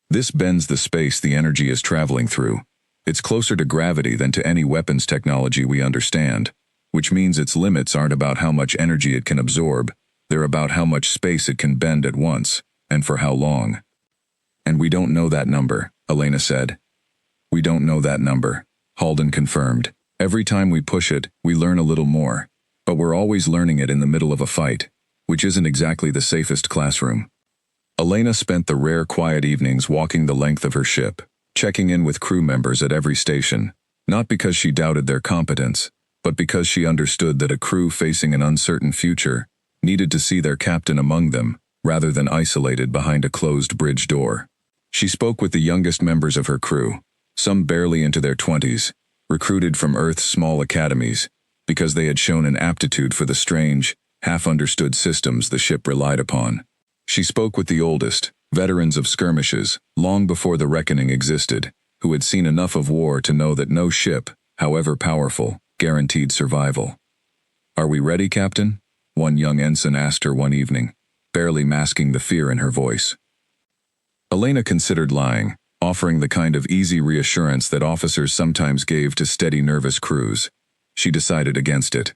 This bends the space the energy is traveling through. It's closer to gravity than to any weapons technology we understand, which means its limits aren't about how much energy it can absorb, they're about how much space it can bend at once, and for how long. And we don't know that number, Elena said. We don't know that number, Halden confirmed. Every time we push it, we learn a little more, but we're always learning it in the middle of a fight, which isn't exactly the safest classroom. Elena spent the rare quiet evenings walking the length of her ship, checking in with crew members at every station, not because she doubted their competence, but because she understood that a crew facing an uncertain future needed to see their captain among them, rather than isolated behind a closed bridge door. She spoke with the youngest members of her crew, some barely into their 20s, recruited from Earth's small academies, because they had shown an aptitude for the strange, half-understood systems the ship relied upon. She spoke with the oldest, veterans of skirmishes, long before the Reckoning existed, who had seen enough of war to know that no ship, however powerful, guaranteed survival. "Are we ready, Captain?" one young ensign asked her one evening, barely masking the fear in her voice. Elena considered lying, offering the kind of easy reassurance that officers sometimes gave to steady, nervous crews. She decided against it.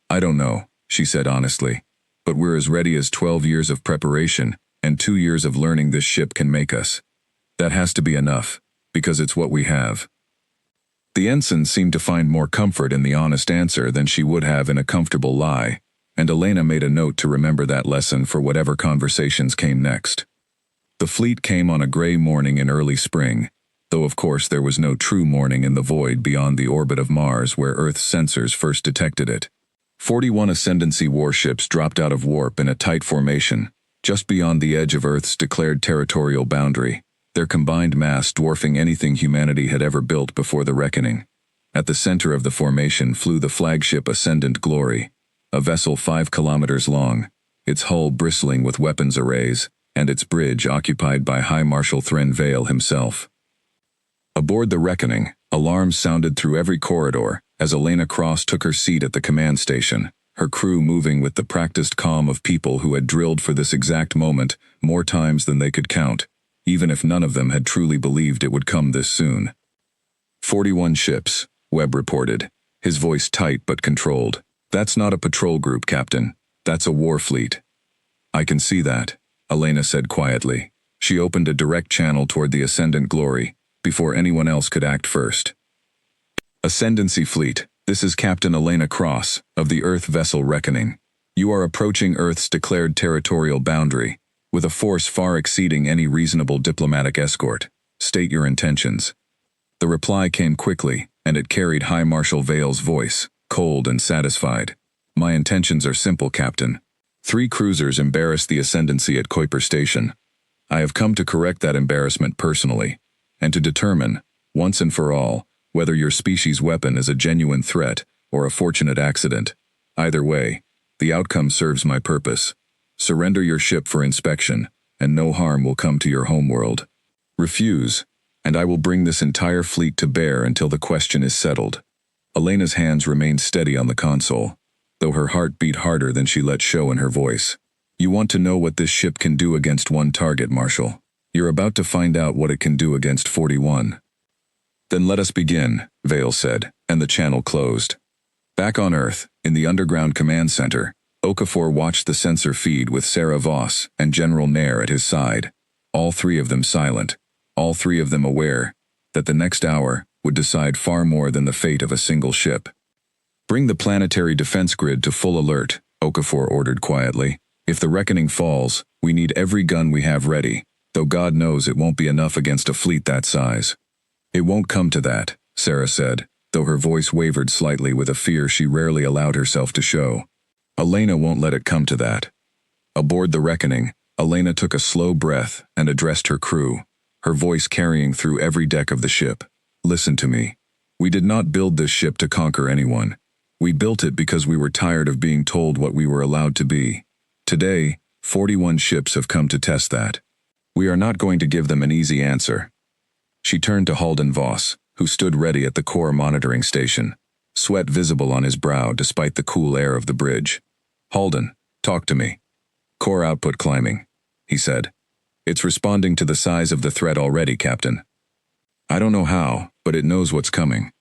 "I don't know," she said honestly, "but we're as ready as 12 years of preparation and 2 years of learning this ship can make us. That has to be enough, because it's what we have." The ensign seemed to find more comfort in the honest answer than she would have in a comfortable lie, and Elena made a note to remember that lesson for whatever conversations came next. The fleet came on a gray morning in early spring, though of course there was no true morning in the void beyond the orbit of Mars where Earth's sensors first detected it. 41 Ascendancy warships dropped out of warp in a tight formation, just beyond the edge of Earth's declared territorial boundary, their combined mass dwarfing anything humanity had ever built before the Reckoning. At the center of the formation flew the flagship Ascendant Glory, a vessel 5 kilometers long, its hull bristling with weapons arrays, and its bridge occupied by High Marshal Thrin Vale himself. Aboard the Reckoning, alarms sounded through every corridor as Elena Cross took her seat at the command station, her crew moving with the practiced calm of people who had drilled for this exact moment more times than they could count, even if none of them had truly believed it would come this soon. 41 ships, Webb reported, his voice tight but controlled. That's not a patrol group, Captain. That's a war fleet. I can see that, Elena said quietly. She opened a direct channel toward the Ascendant Glory, before anyone else could act first. Ascendancy Fleet, this is Captain Elena Cross, of the Earth vessel Reckoning. You are approaching Earth's declared territorial boundary, with a force far exceeding any reasonable diplomatic escort. State your intentions. The reply came quickly, and it carried High Marshal Vale's voice, cold and satisfied. My intentions are simple, Captain. 3 cruisers embarrassed the Ascendancy at Kuiper Station. I have come to correct that embarrassment personally, and to determine, once and for all, whether your species' weapon is a genuine threat or a fortunate accident. Either way, the outcome serves my purpose. Surrender your ship for inspection, and no harm will come to your homeworld. Refuse, and I will bring this entire fleet to bear until the question is settled. Elena's hands remained steady on the console, though her heart beat harder than she let show in her voice. You want to know what this ship can do against one target, Marshal. You're about to find out what it can do against 41. Then let us begin, Vale said, and the channel closed. Back on Earth, in the underground command center, Okafor watched the sensor feed with Sarah Voss and General Nair at his side, all 3 of them silent, all 3 of them aware that the next hour would decide far more than the fate of a single ship. Bring the planetary defense grid to full alert, Okafor ordered quietly. If the Reckoning falls, we need every gun we have ready, though God knows it won't be enough against a fleet that size. It won't come to that, Sarah said, though her voice wavered slightly with a fear she rarely allowed herself to show. Elena won't let it come to that. Aboard the Reckoning, Elena took a slow breath and addressed her crew, her voice carrying through every deck of the ship. Listen to me. We did not build this ship to conquer anyone. We built it because we were tired of being told what we were allowed to be. Today, 41 ships have come to test that. We are not going to give them an easy answer. She turned to Halden Voss, who stood ready at the core monitoring station, sweat visible on his brow despite the cool air of the bridge. Halden, talk to me. Core output climbing, he said. It's responding to the size of the threat already, Captain. I don't know how, but it knows what's coming.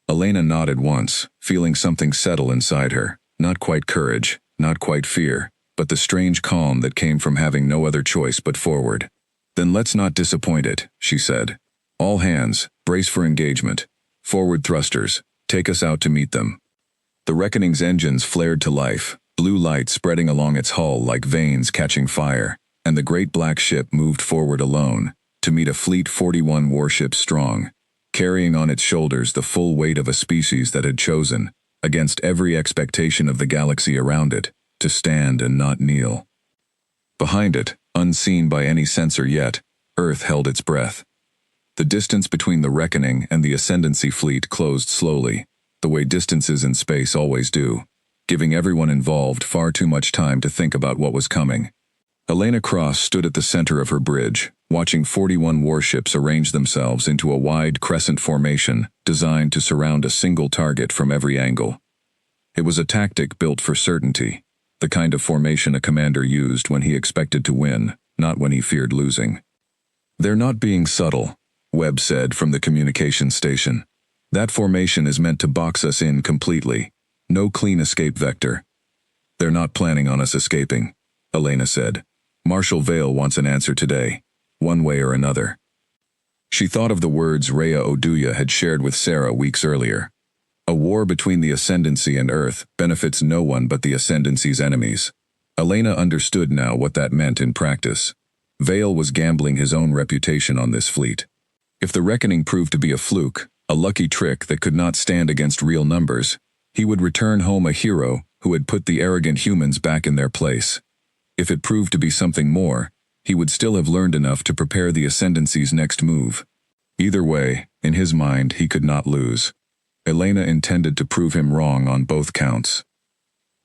Elena nodded once, feeling something settle inside her. Not quite courage, not quite fear, but the strange calm that came from having no other choice but forward. Then let's not disappoint it, she said. All hands, brace for engagement. Forward thrusters, take us out to meet them. The Reckoning's engines flared to life, blue light spreading along its hull like veins catching fire, and the great black ship moved forward alone, to meet a fleet 41 warships strong, carrying on its shoulders the full weight of a species that had chosen, against every expectation of the galaxy around it, to stand and not kneel. Behind it, unseen by any sensor yet, Earth held its breath. The distance between the Reckoning and the Ascendancy fleet closed slowly, the way distances in space always do, giving everyone involved far too much time to think about what was coming. Elena Cross stood at the center of her bridge, watching 41 warships arrange themselves into a wide crescent formation designed to surround a single target from every angle. It was a tactic built for certainty, the kind of formation a commander used when he expected to win, not when he feared losing. They're not being subtle, Webb said from the communication station. That formation is meant to box us in completely. No clean escape vector. They're not planning on us escaping, Elena said. Marshal Vale wants an answer today, one way or another. She thought of the words Rhea Oduya had shared with Sarah weeks earlier. A war between the Ascendancy and Earth benefits no one but the Ascendancy's enemies. Elena understood now what that meant in practice. Vale was gambling his own reputation on this fleet. If the Reckoning proved to be a fluke, a lucky trick that could not stand against real numbers, he would return home a hero who had put the arrogant humans back in their place. If it proved to be something more, he would still have learned enough to prepare the Ascendancy's next move. Either way, in his mind, he could not lose. Elena intended to prove him wrong on both counts.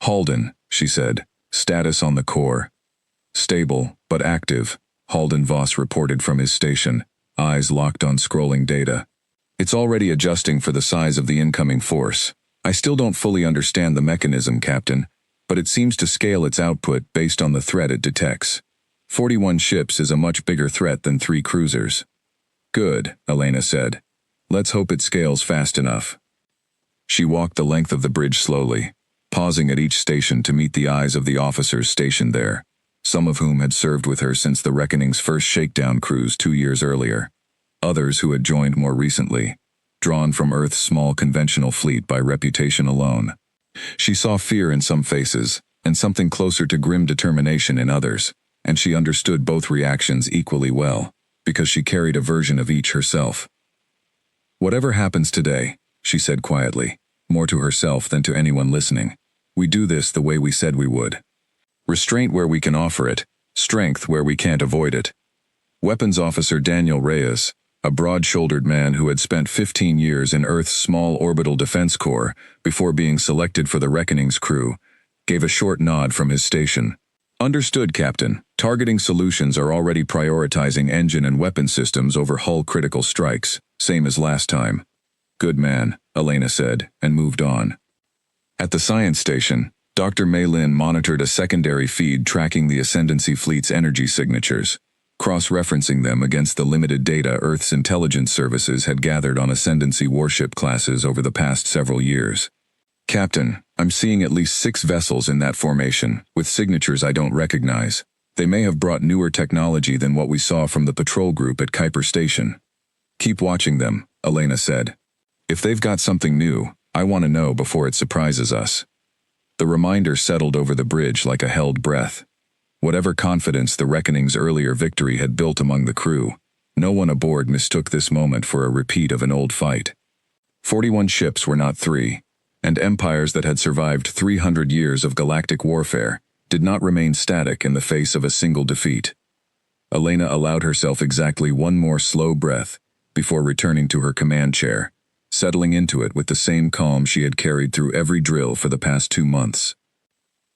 Halden, she said, status on the core. Stable, but active. Halden Voss reported from his station, eyes locked on scrolling data. It's already adjusting for the size of the incoming force. I still don't fully understand the mechanism, Captain, but it seems to scale its output based on the threat it detects. 41 ships is a much bigger threat than 3 cruisers. Good, Elena said. Let's hope it scales fast enough. She walked the length of the bridge slowly, pausing at each station to meet the eyes of the officers stationed there, some of whom had served with her since the Reckoning's first shakedown cruise 2 years earlier. Others who had joined more recently, drawn from Earth's small conventional fleet by reputation alone. She saw fear in some faces, and something closer to grim determination in others, and she understood both reactions equally well, because she carried a version of each herself. Whatever happens today, she said quietly, more to herself than to anyone listening, we do this the way we said we would. Restraint where we can offer it, strength where we can't avoid it. Weapons Officer Daniel Reyes, a broad-shouldered man who had spent 15 years in Earth's small orbital defense corps before being selected for the Reckoning's crew, gave a short nod from his station. Understood, Captain. Targeting solutions are already prioritizing engine and weapon systems over hull critical strikes, same as last time. Good man, Elena said, and moved on. At the science station, Dr. Mei Lin monitored a secondary feed tracking the Ascendancy Fleet's energy signatures, cross-referencing them against the limited data Earth's intelligence services had gathered on Ascendancy warship classes over the past several years. Captain, I'm seeing at least 6 vessels in that formation, with signatures I don't recognize. They may have brought newer technology than what we saw from the patrol group at Kuiper Station. Keep watching them, Elena said. If they've got something new, I want to know before it surprises us. The reminder settled over the bridge like a held breath. Whatever confidence the Reckoning's earlier victory had built among the crew, no one aboard mistook this moment for a repeat of an old fight. 41 ships were not 3, and empires that had survived 300 years of galactic warfare did not remain static in the face of a single defeat. Elena allowed herself exactly one more slow breath before returning to her command chair, settling into it with the same calm she had carried through every drill for the past 2 months.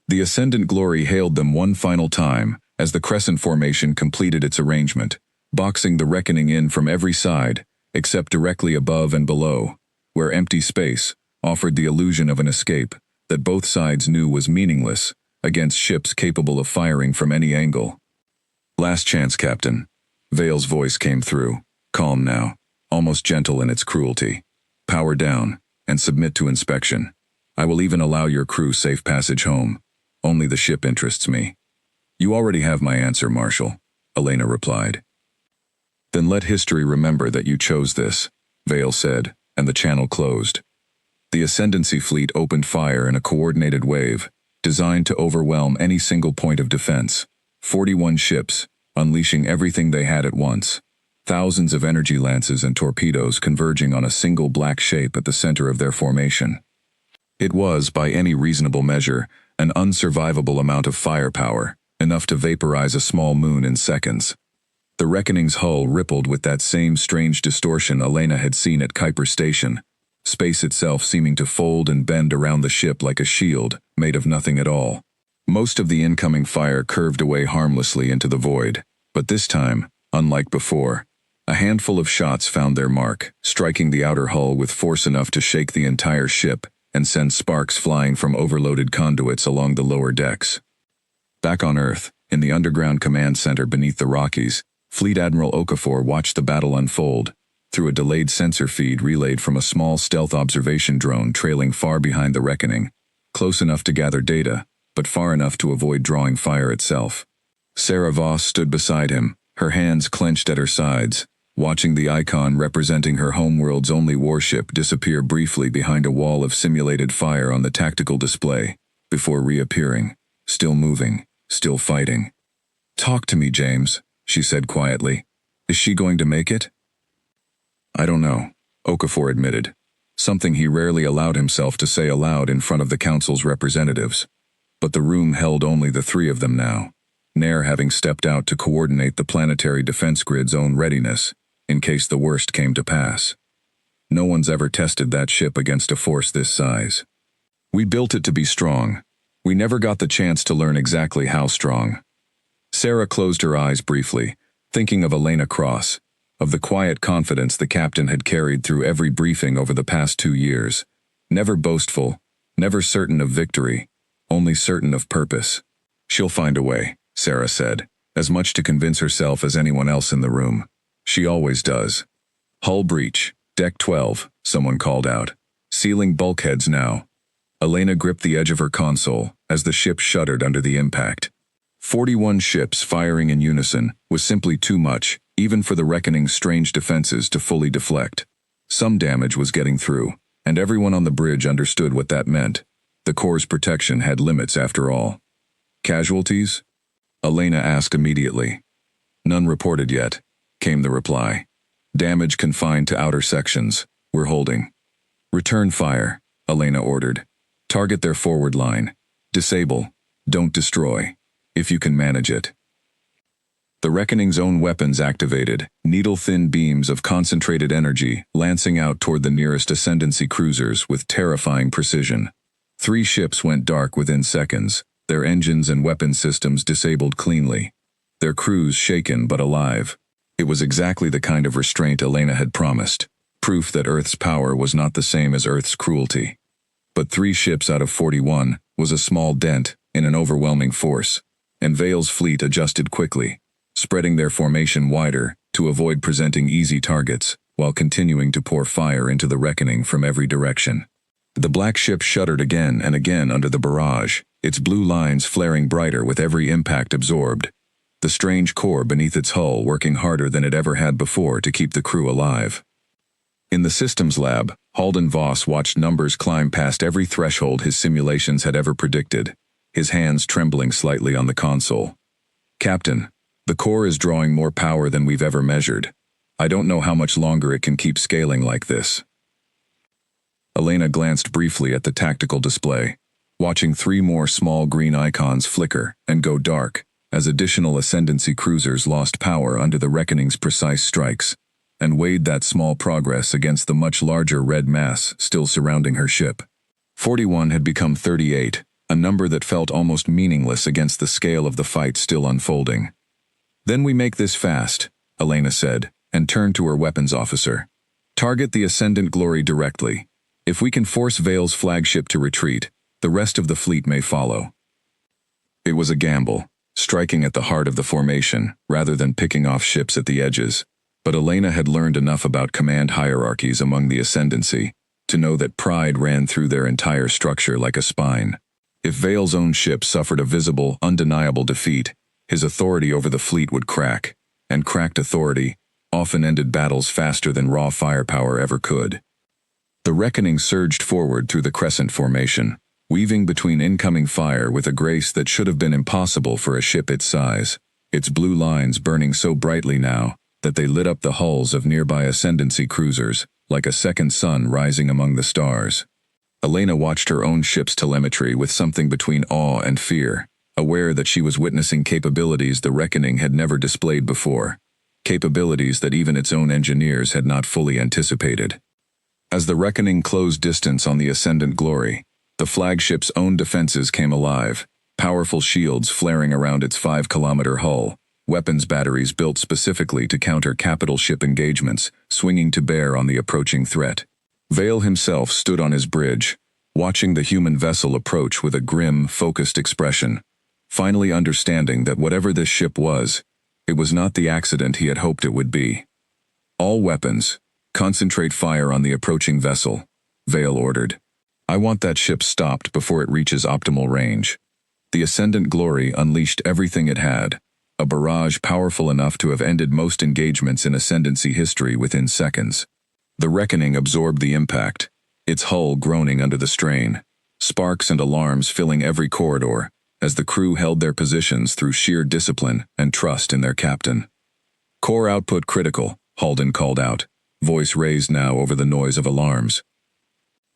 The Ascendant Glory hailed them one final time as the crescent formation completed its arrangement, boxing the Reckoning in from every side, except directly above and below, where empty space offered the illusion of an escape that both sides knew was meaningless against ships capable of firing from any angle. Last chance, Captain. Vale's voice came through, calm now, almost gentle in its cruelty. Power down, and submit to inspection. I will even allow your crew safe passage home. Only the ship interests me. You already have my answer, Marshal, Elena replied. Then let history remember that you chose this, Vale said, and the channel closed. The Ascendancy Fleet opened fire in a coordinated wave, designed to overwhelm any single point of defense. 41 ships, unleashing everything they had at once. Thousands of energy lances and torpedoes converging on a single black shape at the center of their formation. It was, by any reasonable measure, an unsurvivable amount of firepower, enough to vaporize a small moon in seconds. The Reckoning's hull rippled with that same strange distortion Elena had seen at Kuiper Station, space itself seeming to fold and bend around the ship like a shield, made of nothing at all. Most of the incoming fire curved away harmlessly into the void, but this time, unlike before, a handful of shots found their mark, striking the outer hull with force enough to shake the entire ship and send sparks flying from overloaded conduits along the lower decks. Back on Earth, in the underground command center beneath the Rockies, Fleet Admiral Okafor watched the battle unfold, through a delayed sensor feed relayed from a small stealth observation drone trailing far behind the Reckoning, close enough to gather data, but far enough to avoid drawing fire itself. Sarah Voss stood beside him, her hands clenched at her sides, watching the icon representing her homeworld's only warship disappear briefly behind a wall of simulated fire on the tactical display, before reappearing, still moving, still fighting. "Talk to me, James," she said quietly. "Is she going to make it?" "I don't know," Okafor admitted, something he rarely allowed himself to say aloud in front of the Council's representatives. But the room held only the 3 of them now, Nair having stepped out to coordinate the planetary defense grid's own readiness, in case the worst came to pass. No one's ever tested that ship against a force this size. "We built it to be strong. We never got the chance to learn exactly how strong." Sarah closed her eyes briefly, thinking of Elena Cross, of the quiet confidence the captain had carried through every briefing over the past 2 years. Never boastful, never certain of victory, only certain of purpose. "She'll find a way," Sarah said, as much to convince herself as anyone else in the room. "She always does." "Hull breach, deck 12, someone called out. "Sealing bulkheads now." Elena gripped the edge of her console as the ship shuddered under the impact. 41 ships firing in unison was simply too much, even for the Reckoning's strange defenses to fully deflect. Some damage was getting through, and everyone on the bridge understood what that meant. The Corps' protection had limits after all. "Casualties?" Elena asked immediately. "None reported yet," came the reply. "Damage confined to outer sections. We're holding." "Return fire," Elena ordered. "Target their forward line. Disable. Don't destroy. If you can manage it." The Reckoning's own weapons activated, needle-thin beams of concentrated energy lancing out toward the nearest Ascendancy cruisers with terrifying precision. 3 ships went dark within seconds, their engines and weapon systems disabled cleanly. Their crews shaken but alive. It was exactly the kind of restraint Elena had promised, proof that Earth's power was not the same as Earth's cruelty. But 3 ships out of 41 was a small dent in an overwhelming force, and Vale's fleet adjusted quickly, spreading their formation wider to avoid presenting easy targets, while continuing to pour fire into the Reckoning from every direction. The black ship shuddered again and again under the barrage, its blue lines flaring brighter with every impact absorbed. The strange core beneath its hull working harder than it ever had before to keep the crew alive. In the systems lab, Halden Voss watched numbers climb past every threshold his simulations had ever predicted, his hands trembling slightly on the console. "Captain, the core is drawing more power than we've ever measured. I don't know how much longer it can keep scaling like this." Elena glanced briefly at the tactical display, watching 3 more small green icons flicker and go dark as additional Ascendancy cruisers lost power under the Reckoning's precise strikes, and weighed that small progress against the much larger red mass still surrounding her ship. 41 had become 38, a number that felt almost meaningless against the scale of the fight still unfolding. "Then we make this fast," Elena said, and turned to her weapons officer. "Target the Ascendant Glory directly. If we can force Vale's flagship to retreat, the rest of the fleet may follow." It was a gamble, striking at the heart of the formation, rather than picking off ships at the edges, but Elena had learned enough about command hierarchies among the Ascendancy to know that pride ran through their entire structure like a spine. If Vale's own ship suffered a visible, undeniable defeat, his authority over the fleet would crack, and cracked authority often ended battles faster than raw firepower ever could. The Reckoning surged forward through the crescent formation, weaving between incoming fire with a grace that should have been impossible for a ship its size, its blue lines burning so brightly now that they lit up the hulls of nearby Ascendancy cruisers like a second sun rising among the stars. Elena watched her own ship's telemetry with something between awe and fear, aware that she was witnessing capabilities the Reckoning had never displayed before, capabilities that even its own engineers had not fully anticipated. As the Reckoning closed distance on the Ascendant Glory, the flagship's own defenses came alive, powerful shields flaring around its 5-kilometer hull, weapons batteries built specifically to counter capital ship engagements swinging to bear on the approaching threat. Vale himself stood on his bridge, watching the human vessel approach with a grim, focused expression, finally understanding that whatever this ship was, it was not the accident he had hoped it would be. "All weapons, concentrate fire on the approaching vessel," Vale ordered. "I want that ship stopped before it reaches optimal range." The Ascendant Glory unleashed everything it had, a barrage powerful enough to have ended most engagements in Ascendancy history within seconds. The Reckoning absorbed the impact, its hull groaning under the strain, sparks and alarms filling every corridor as the crew held their positions through sheer discipline and trust in their captain. "Core output critical," Halden called out, voice raised now over the noise of alarms.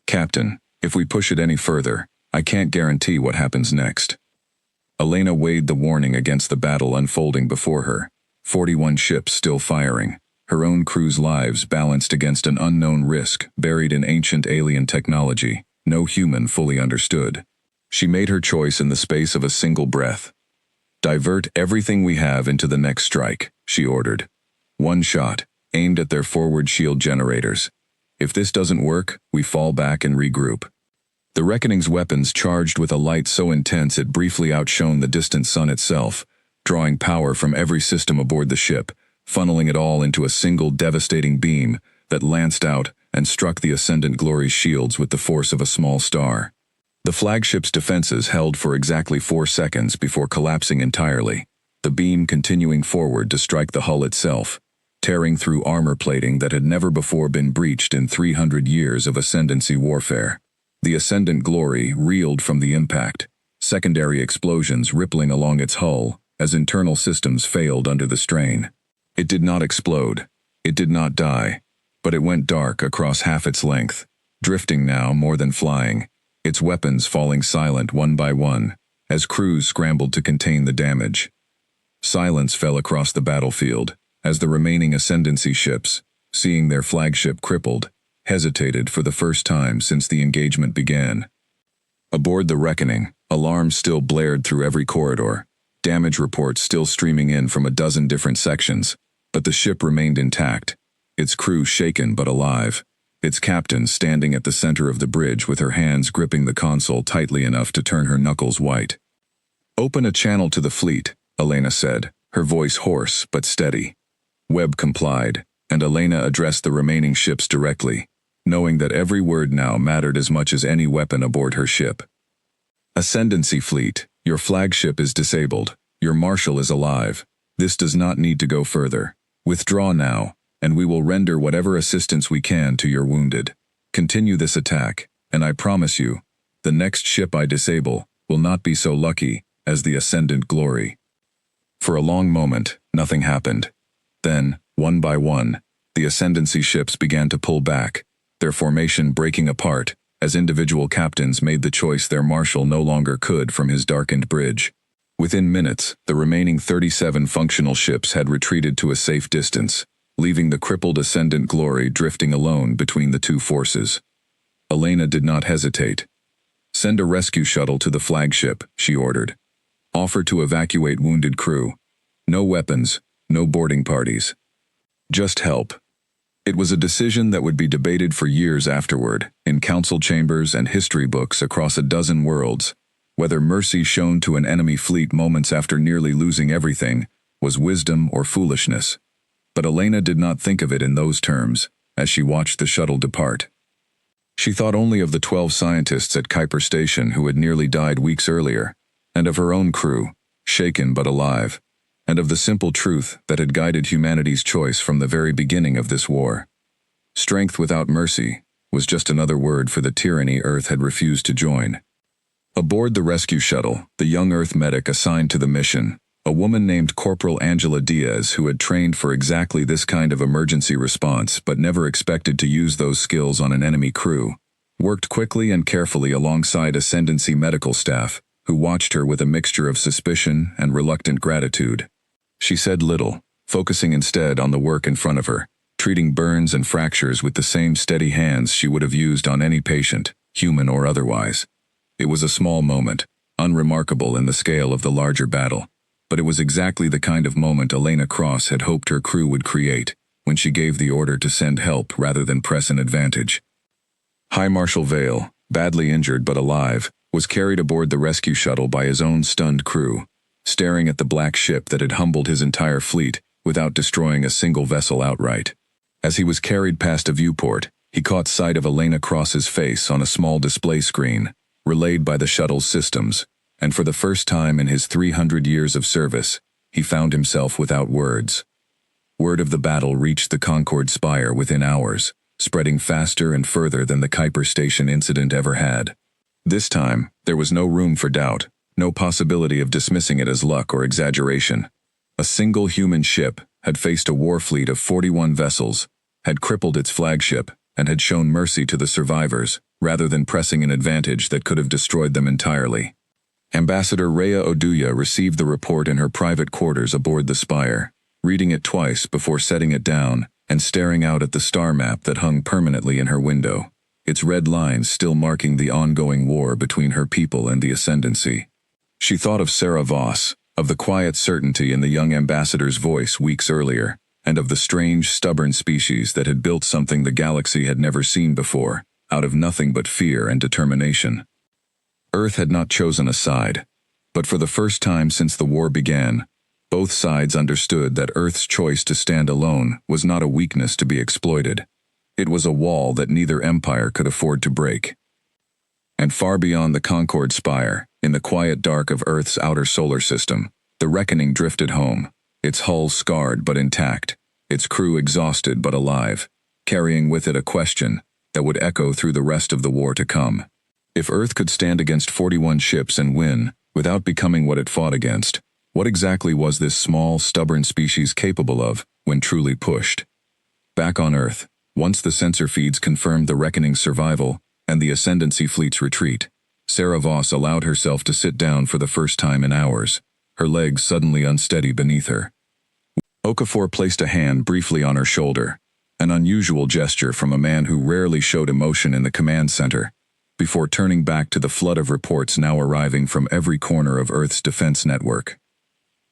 "Captain, if we push it any further, I can't guarantee what happens next." Elena weighed the warning against the battle unfolding before her, 41 ships still firing, her own crew's lives balanced against an unknown risk buried in ancient alien technology no human fully understood. She made her choice in the space of a single breath. Divert everything we have into the next strike. she ordered. One shot, aimed at their forward shield generators. If this doesn't work, we fall back and regroup. The Reckoning's weapons charged with a light so intense it briefly outshone the distant sun itself, drawing power from every system aboard the ship, funneling it all into a single devastating beam that lanced out and struck the Ascendant Glory's shields with the force of a small star. The flagship's defenses held for exactly 4 seconds before collapsing entirely, the beam continuing forward to strike the hull itself, tearing through armor plating that had never before been breached in 300 years of Ascendancy warfare. The Ascendant Glory reeled from the impact, secondary explosions rippling along its hull as internal systems failed under the strain. It did not explode. It did not die. But it went dark across half its length, drifting now more than flying, its weapons falling silent one by one, as crews scrambled to contain the damage. Silence fell across the battlefield, as the remaining Ascendancy ships, seeing their flagship crippled, hesitated for the first time since the engagement began. Aboard the Reckoning, alarms still blared through every corridor, damage reports still streaming in from a dozen different sections, but the ship remained intact, its crew shaken but alive, its captain standing at the center of the bridge with her hands gripping the console tightly enough to turn her knuckles white. "Open a channel to the fleet," Elena said, her voice hoarse but steady. Webb complied, and Elena addressed the remaining ships directly, knowing that every word now mattered as much as any weapon aboard her ship. "Ascendancy fleet, your flagship is disabled. Your marshal is alive. This does not need to go further. Withdraw now, and we will render whatever assistance we can to your wounded. Continue this attack, and I promise you, the next ship I disable will not be so lucky as the Ascendant Glory." For a long moment, nothing happened. Then, one by one, the Ascendancy ships began to pull back, their formation breaking apart as individual captains made the choice their marshal no longer could from his darkened bridge. Within minutes, the remaining 37 functional ships had retreated to a safe distance, leaving the crippled Ascendant Glory drifting alone between the two forces. Elena did not hesitate. "Send a rescue shuttle to the flagship," she ordered. "Offer to evacuate wounded crew. No weapons, no boarding parties. Just help." It was a decision that would be debated for years afterward, in council chambers and history books across a dozen worlds, whether mercy shown to an enemy fleet moments after nearly losing everything was wisdom or foolishness. But Elena did not think of it in those terms, as she watched the shuttle depart. She thought only of the 12 scientists at Kuiper Station who had nearly died weeks earlier, and of her own crew, shaken but alive, and of the simple truth that had guided humanity's choice from the very beginning of this war. Strength without mercy was just another word for the tyranny Earth had refused to join. Aboard the rescue shuttle, the young Earth medic assigned to the mission, a woman named Corporal Angela Diaz, who had trained for exactly this kind of emergency response but never expected to use those skills on an enemy crew, worked quickly and carefully alongside Ascendancy medical staff, who watched her with a mixture of suspicion and reluctant gratitude. She said little, focusing instead on the work in front of her, treating burns and fractures with the same steady hands she would have used on any patient, human or otherwise. It was a small moment, unremarkable in the scale of the larger battle, but it was exactly the kind of moment Elena Cross had hoped her crew would create when she gave the order to send help rather than press an advantage. High Marshal Vale, badly injured but alive, was carried aboard the rescue shuttle by his own stunned crew, staring at the black ship that had humbled his entire fleet without destroying a single vessel outright. As he was carried past a viewport, he caught sight of Elena Cross's face on a small display screen, relayed by the shuttle's systems, and for the first time in his 300 years of service, he found himself without words. Word of the battle reached the Concorde Spire within hours, spreading faster and further than the Kuiper Station incident ever had. This time, there was no room for doubt, no possibility of dismissing it as luck or exaggeration. A single human ship had faced a war fleet of 41 vessels, had crippled its flagship, and had shown mercy to the survivors, rather than pressing an advantage that could have destroyed them entirely. Ambassador Rhea Oduya received the report in her private quarters aboard the Spire, reading it twice before setting it down and staring out at the star map that hung permanently in her window, its red lines still marking the ongoing war between her people and the Ascendancy. She thought of Sarah Voss, of the quiet certainty in the young ambassador's voice weeks earlier, and of the strange, stubborn species that had built something the galaxy had never seen before, out of nothing but fear and determination. Earth had not chosen a side, but for the first time since the war began, both sides understood that Earth's choice to stand alone was not a weakness to be exploited. It was a wall that neither empire could afford to break. And far beyond the Concord Spire, in the quiet dark of Earth's outer solar system, the reckoning drifted home, its hull scarred but intact, its crew exhausted but alive, carrying with it a question that would echo through the rest of the war to come. If Earth could stand against 41 ships and win, without becoming what it fought against, what exactly was this small, stubborn species capable of when truly pushed? Back on Earth, once the sensor feeds confirmed the Reckoning's survival and the Ascendancy fleet's retreat, Sarah Voss allowed herself to sit down for the first time in hours, her legs suddenly unsteady beneath her. Okafor placed a hand briefly on her shoulder, an unusual gesture from a man who rarely showed emotion in the command center, before turning back to the flood of reports now arriving from every corner of Earth's defense network.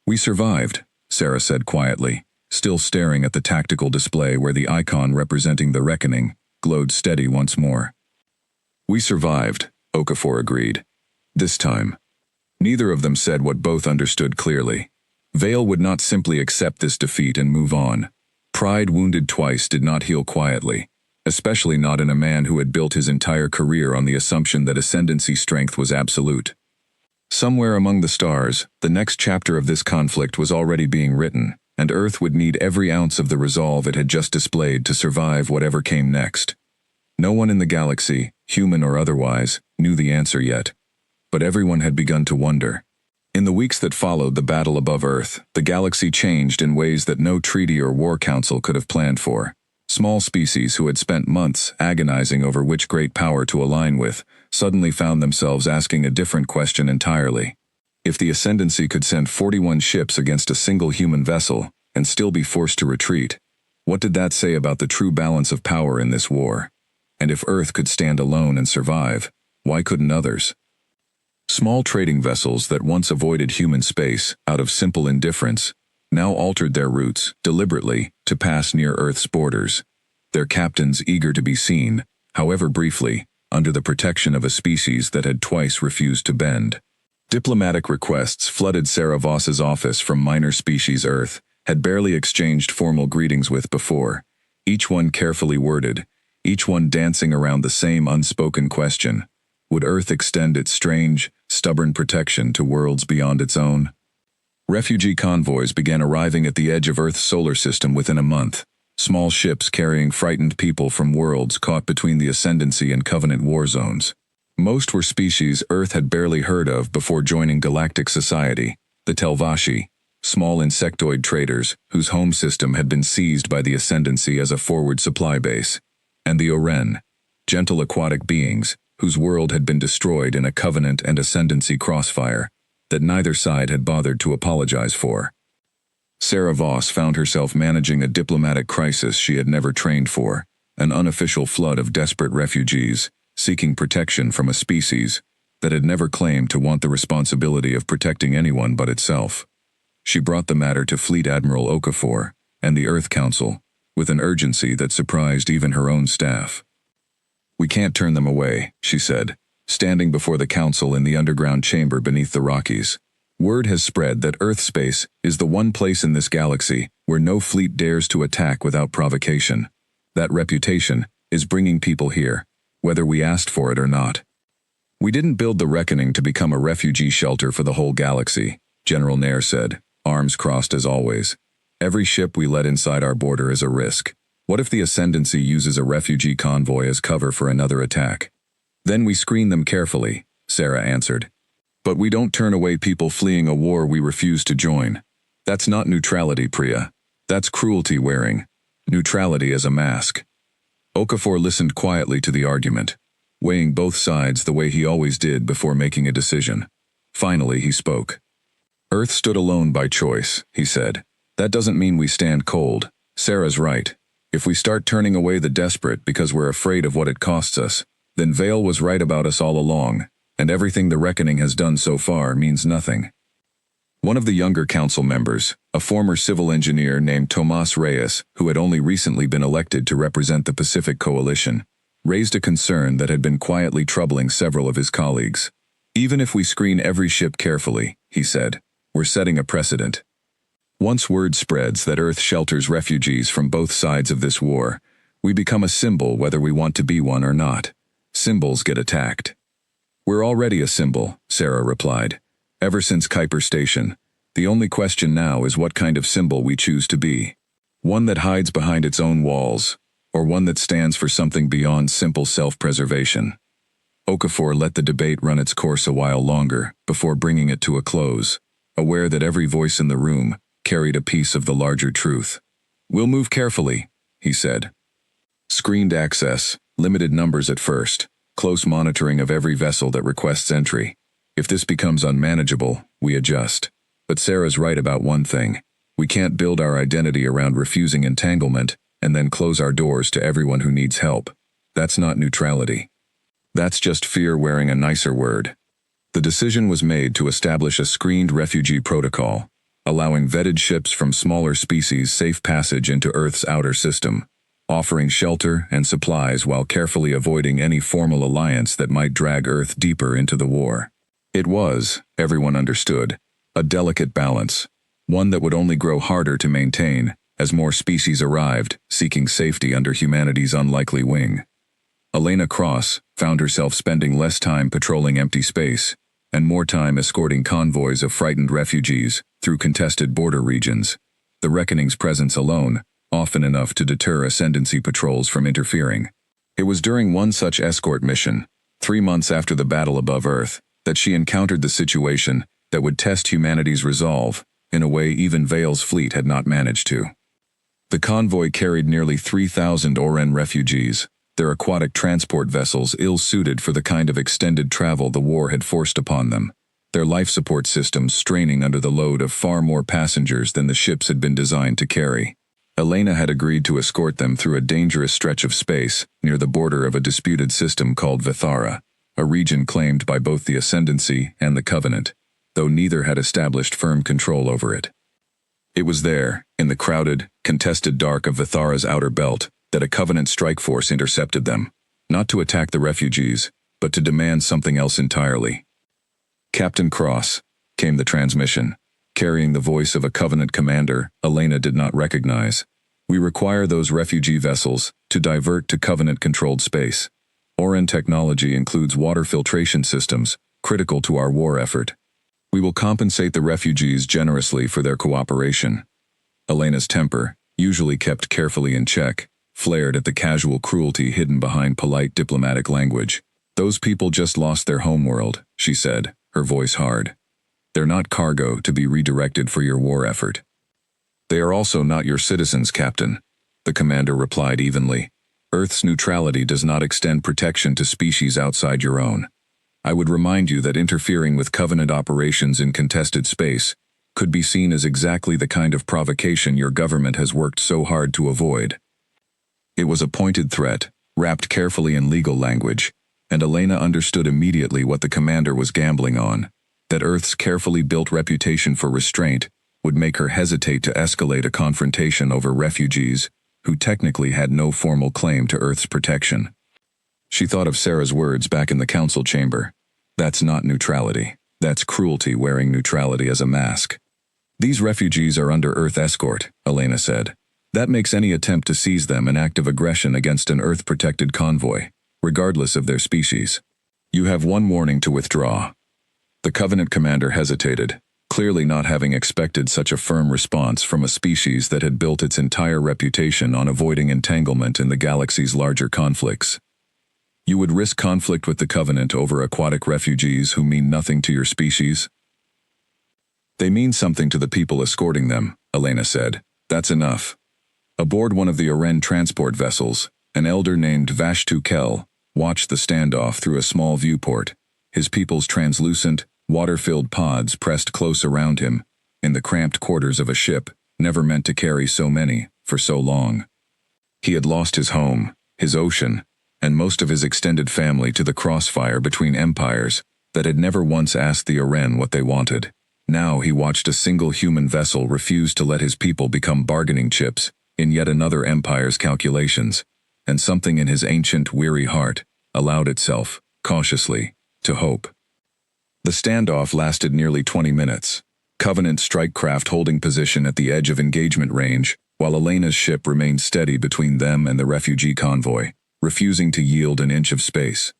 "We survived," Sarah said quietly, still staring at the tactical display where the icon representing the Reckoning glowed steady once more. "We survived," Okafor agreed. This time. Neither of them said what both understood clearly. Vale would not simply accept this defeat and move on. Pride wounded twice did not heal quietly, especially not in a man who had built his entire career on the assumption that Ascendancy strength was absolute. Somewhere among the stars, the next chapter of this conflict was already being written, and Earth would need every ounce of the resolve it had just displayed to survive whatever came next. No one in the galaxy, human or otherwise, knew the answer yet, but everyone had begun to wonder. In the weeks that followed the battle above Earth, the galaxy changed in ways that no treaty or war council could have planned for. Small species who had spent months agonizing over which great power to align with suddenly found themselves asking a different question entirely. If the Ascendancy could send 41 ships against a single human vessel and still be forced to retreat, what did that say about the true balance of power in this war? And if Earth could stand alone and survive, why couldn't others? Small trading vessels that once avoided human space out of simple indifference now altered their routes, deliberately, to pass near Earth's borders, their captains eager to be seen, however briefly, under the protection of a species that had twice refused to bend. Diplomatic requests flooded Sarah Voss's office from minor species Earth had barely exchanged formal greetings with before, each one carefully worded, each one dancing around the same unspoken question: would Earth extend its strange, stubborn protection to worlds beyond its own? Refugee convoys began arriving at the edge of Earth's solar system within a month, small ships carrying frightened people from worlds caught between the Ascendancy and Covenant war zones. Most were species Earth had barely heard of before joining galactic society, the Telvashi, small insectoid traders whose home system had been seized by the Ascendancy as a forward supply base, and the Oren, gentle aquatic beings whose world had been destroyed in a Covenant and Ascendancy crossfire that neither side had bothered to apologize for. Sarah Voss found herself managing a diplomatic crisis she had never trained for, an unofficial flood of desperate refugees seeking protection from a species that had never claimed to want the responsibility of protecting anyone but itself. She brought the matter to Fleet Admiral Okafor and the Earth Council with an urgency that surprised even her own staff. "We can't turn them away," she said, standing before the council in the underground chamber beneath the Rockies. "Word has spread that Earth space is the one place in this galaxy where no fleet dares to attack without provocation. That reputation is bringing people here, whether we asked for it or not. We didn't build the Reckoning to become a refugee shelter for the whole galaxy," General Nair said, arms crossed as always. "Every ship we let inside our border is a risk. What if the Ascendancy uses a refugee convoy as cover for another attack? Then we screen them carefully," Sarah answered. "But we don't turn away people fleeing a war we refuse to join. That's not neutrality, Priya. That's cruelty wearing neutrality as a mask." Okafor listened quietly to the argument, weighing both sides the way he always did before making a decision. Finally, he spoke. "Earth stood alone by choice," he said. "That doesn't mean we stand cold. Sarah's right. If we start turning away the desperate because we're afraid of what it costs us, then Vale was right about us all along, and everything the Reckoning has done so far means nothing." One of the younger council members, a former civil engineer named Tomas Reyes, who had only recently been elected to represent the Pacific Coalition, raised a concern that had been quietly troubling several of his colleagues. Even if we screen every ship carefully, he said, we're setting a precedent. Once word spreads that Earth shelters refugees from both sides of this war, we become a symbol whether we want to be one or not. Symbols get attacked. We're already a symbol, Sarah replied. Ever since Kuiper Station, the only question now is what kind of symbol we choose to be. One that hides behind its own walls, or one that stands for something beyond simple self-preservation. Okafor let the debate run its course a while longer before bringing it to a close, aware that every voice in the room carried a piece of the larger truth. We'll move carefully, he said. Screened access, limited numbers at first, close monitoring of every vessel that requests entry. If this becomes unmanageable, we adjust. But Sarah's right about one thing. We can't build our identity around refusing entanglement and then close our doors to everyone who needs help. That's not neutrality. That's just fear wearing a nicer word. The decision was made to establish a screened refugee protocol, allowing vetted ships from smaller species safe passage into Earth's outer system, offering shelter and supplies while carefully avoiding any formal alliance that might drag Earth deeper into the war. It was, everyone understood, a delicate balance, one that would only grow harder to maintain as more species arrived, seeking safety under humanity's unlikely wing. Elena Cross found herself spending less time patrolling empty space and more time escorting convoys of frightened refugees through contested border regions, the Reckoning's presence alone often enough to deter ascendancy patrols from interfering. It was during one such escort mission, 3 months after the battle above Earth, that she encountered the situation that would test humanity's resolve in a way even Vale's fleet had not managed to. The convoy carried nearly 3,000 Oren refugees, their aquatic transport vessels ill-suited for the kind of extended travel the war had forced upon them, their life support systems straining under the load of far more passengers than the ships had been designed to carry. Elena had agreed to escort them through a dangerous stretch of space near the border of a disputed system called Vithara, a region claimed by both the Ascendancy and the Covenant, though neither had established firm control over it. It was there, in the crowded, contested dark of Vithara's outer belt, that a Covenant strike force intercepted them, not to attack the refugees, but to demand something else entirely. Captain Cross, came the transmission, carrying the voice of a Covenant commander Elena did not recognize. We require those refugee vessels to divert to Covenant-controlled space. Oren technology includes water filtration systems, critical to our war effort. We will compensate the refugees generously for their cooperation. Elena's temper, usually kept carefully in check, flared at the casual cruelty hidden behind polite diplomatic language. Those people just lost their homeworld, she said, her voice hard. They're not cargo to be redirected for your war effort. They are also not your citizens, Captain, the commander replied evenly. Earth's neutrality does not extend protection to species outside your own. I would remind you that interfering with Covenant operations in contested space could be seen as exactly the kind of provocation your government has worked so hard to avoid. It was a pointed threat, wrapped carefully in legal language, and Elena understood immediately what the commander was gambling on, that Earth's carefully built reputation for restraint would make her hesitate to escalate a confrontation over refugees who technically had no formal claim to Earth's protection. She thought of Sarah's words back in the council chamber. That's not neutrality. That's cruelty wearing neutrality as a mask. These refugees are under Earth escort, Elena said. That makes any attempt to seize them an act of aggression against an Earth-protected convoy, regardless of their species. You have one warning to withdraw. The Covenant commander hesitated, clearly not having expected such a firm response from a species that had built its entire reputation on avoiding entanglement in the galaxy's larger conflicts. You would risk conflict with the Covenant over aquatic refugees who mean nothing to your species? They mean something to the people escorting them, Elena said. That's enough. Aboard one of the Oren transport vessels, an elder named Vashtu Kel watched the standoff through a small viewport, his people's translucent, water-filled pods pressed close around him, in the cramped quarters of a ship never meant to carry so many for so long. He had lost his home, his ocean, and most of his extended family to the crossfire between empires that had never once asked the Oren what they wanted. Now he watched a single human vessel refuse to let his people become bargaining chips in yet another empire's calculations, and something in his ancient, weary heart allowed itself, cautiously, to hope. The standoff lasted nearly 20 minutes, Covenant strike craft holding position at the edge of engagement range, while Elena's ship remained steady between them and the refugee convoy, refusing to yield an inch of space.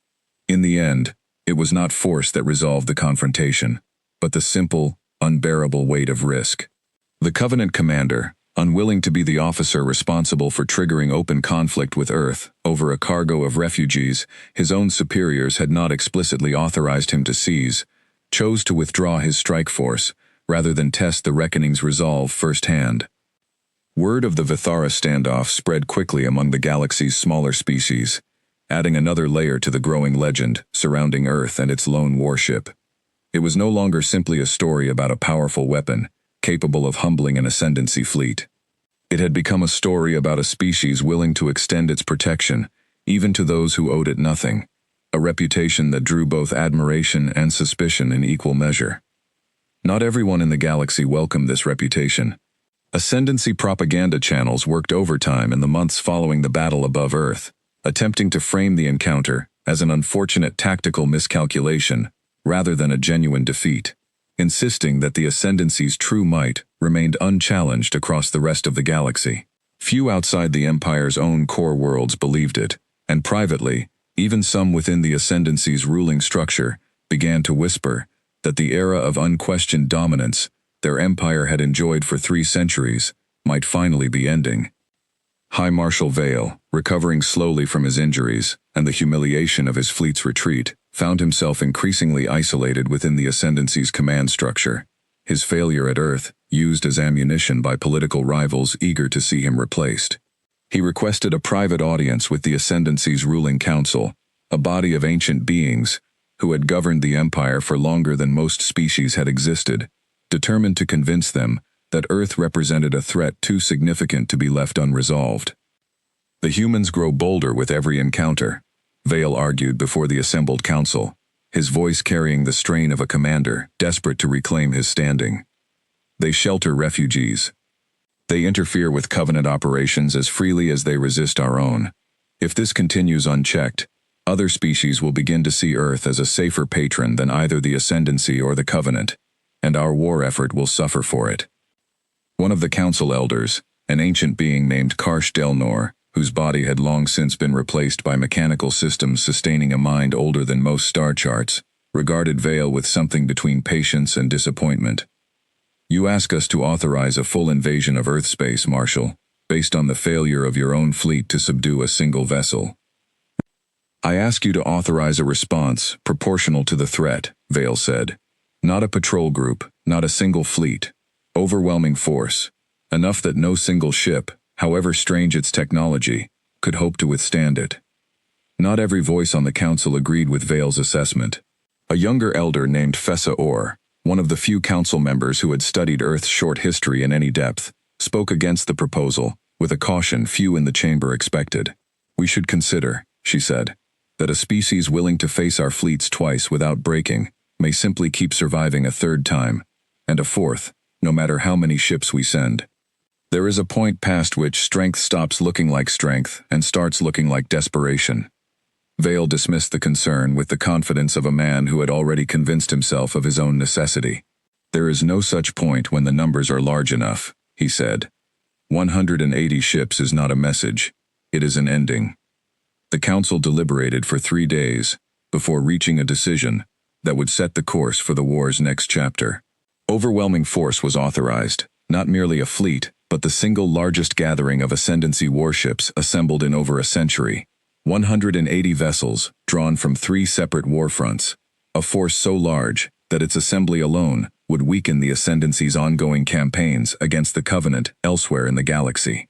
In the end, it was not force that resolved the confrontation, but the simple, unbearable weight of risk. The Covenant commander, unwilling to be the officer responsible for triggering open conflict with Earth over a cargo of refugees his own superiors had not explicitly authorized him to seize, chose to withdraw his strike force, rather than test the reckoning's resolve firsthand. Word of the Vithara standoff spread quickly among the galaxy's smaller species, adding another layer to the growing legend surrounding Earth and its lone warship. It was no longer simply a story about a powerful weapon, capable of humbling an ascendancy fleet. It had become a story about a species willing to extend its protection, even to those who owed it nothing, a reputation that drew both admiration and suspicion in equal measure. Not everyone in the galaxy welcomed this reputation. Ascendancy propaganda channels worked overtime in the months following the battle above Earth, attempting to frame the encounter as an unfortunate tactical miscalculation rather than a genuine defeat, insisting that the Ascendancy's true might remained unchallenged across the rest of the galaxy. Few outside the Empire's own core worlds believed it, and privately, even some within the Ascendancy's ruling structure began to whisper that the era of unquestioned dominance their empire had enjoyed for 3 centuries might finally be ending. High Marshal Vale, recovering slowly from his injuries and the humiliation of his fleet's retreat, found himself increasingly isolated within the Ascendancy's command structure, his failure at Earth used as ammunition by political rivals eager to see him replaced. He requested a private audience with the Ascendancy's ruling council, a body of ancient beings who had governed the Empire for longer than most species had existed, determined to convince them that Earth represented a threat too significant to be left unresolved. The humans grow bolder with every encounter, Vale argued before the assembled council, his voice carrying the strain of a commander desperate to reclaim his standing. They shelter refugees. They interfere with Covenant operations as freely as they resist our own. If this continues unchecked, other species will begin to see Earth as a safer patron than either the Ascendancy or the Covenant, and our war effort will suffer for it. One of the council elders, an ancient being named Karsh Delnor, whose body had long since been replaced by mechanical systems sustaining a mind older than most star charts, regarded Vale with something between patience and disappointment. You ask us to authorize a full invasion of Earth space, Marshal, based on the failure of your own fleet to subdue a single vessel. I ask you to authorize a response proportional to the threat, Vale said. Not a patrol group, not a single fleet. Overwhelming force. Enough that no single ship, however strange its technology, could hope to withstand it. Not every voice on the council agreed with Vale's assessment. A younger elder named Fessa Orr, one of the few council members who had studied Earth's short history in any depth, spoke against the proposal, with a caution few in the chamber expected. We should consider, she said, that a species willing to face our fleets twice without breaking may simply keep surviving a third time, and a fourth, no matter how many ships we send. There is a point past which strength stops looking like strength and starts looking like desperation. Vale dismissed the concern with the confidence of a man who had already convinced himself of his own necessity. There is no such point when the numbers are large enough, he said. 180 ships is not a message, it is an ending. The council deliberated for 3 days before reaching a decision that would set the course for the war's next chapter. Overwhelming force was authorized, not merely a fleet, but the single largest gathering of Ascendancy warships assembled in over a century. 180 vessels, drawn from 3 separate war fronts, a force so large that its assembly alone would weaken the Ascendancy's ongoing campaigns against the Covenant elsewhere in the galaxy.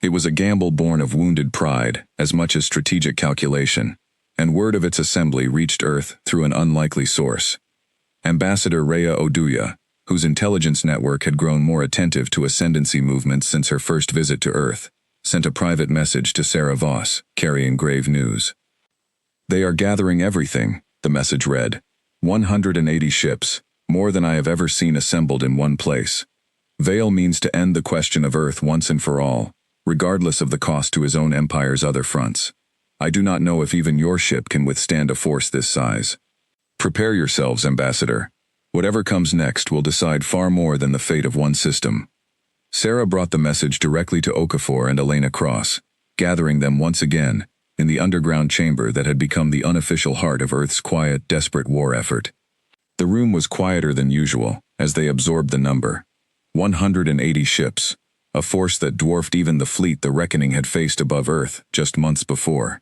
It was a gamble born of wounded pride as much as strategic calculation, and word of its assembly reached Earth through an unlikely source. Ambassador Rhea Oduya, whose intelligence network had grown more attentive to Ascendancy movements since her first visit to Earth, sent a private message to Sarah Voss, carrying grave news. They are gathering everything, the message read. 180 ships, more than I have ever seen assembled in one place. Vale means to end the question of Earth once and for all, regardless of the cost to his own empire's other fronts. I do not know if even your ship can withstand a force this size. Prepare yourselves, Ambassador. Whatever comes next will decide far more than the fate of one system. Sarah brought the message directly to Okafor and Elena Cross, gathering them once again in the underground chamber that had become the unofficial heart of Earth's quiet, desperate war effort. The room was quieter than usual as they absorbed the number. 180 ships, a force that dwarfed even the fleet the Reckoning had faced above Earth just months before.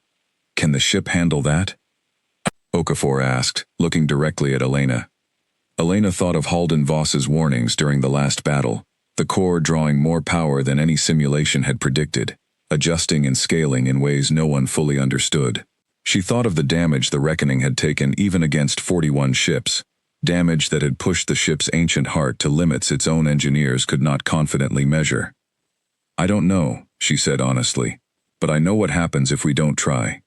Can the ship handle that? Okafor asked, looking directly at Elena. Elena thought of Halden Voss's warnings during the last battle, the core drawing more power than any simulation had predicted, adjusting and scaling in ways no one fully understood. She thought of the damage the Reckoning had taken even against 41 ships, damage that had pushed the ship's ancient heart to limits its own engineers could not confidently measure. I don't know, she said honestly, but I know what happens if we don't try.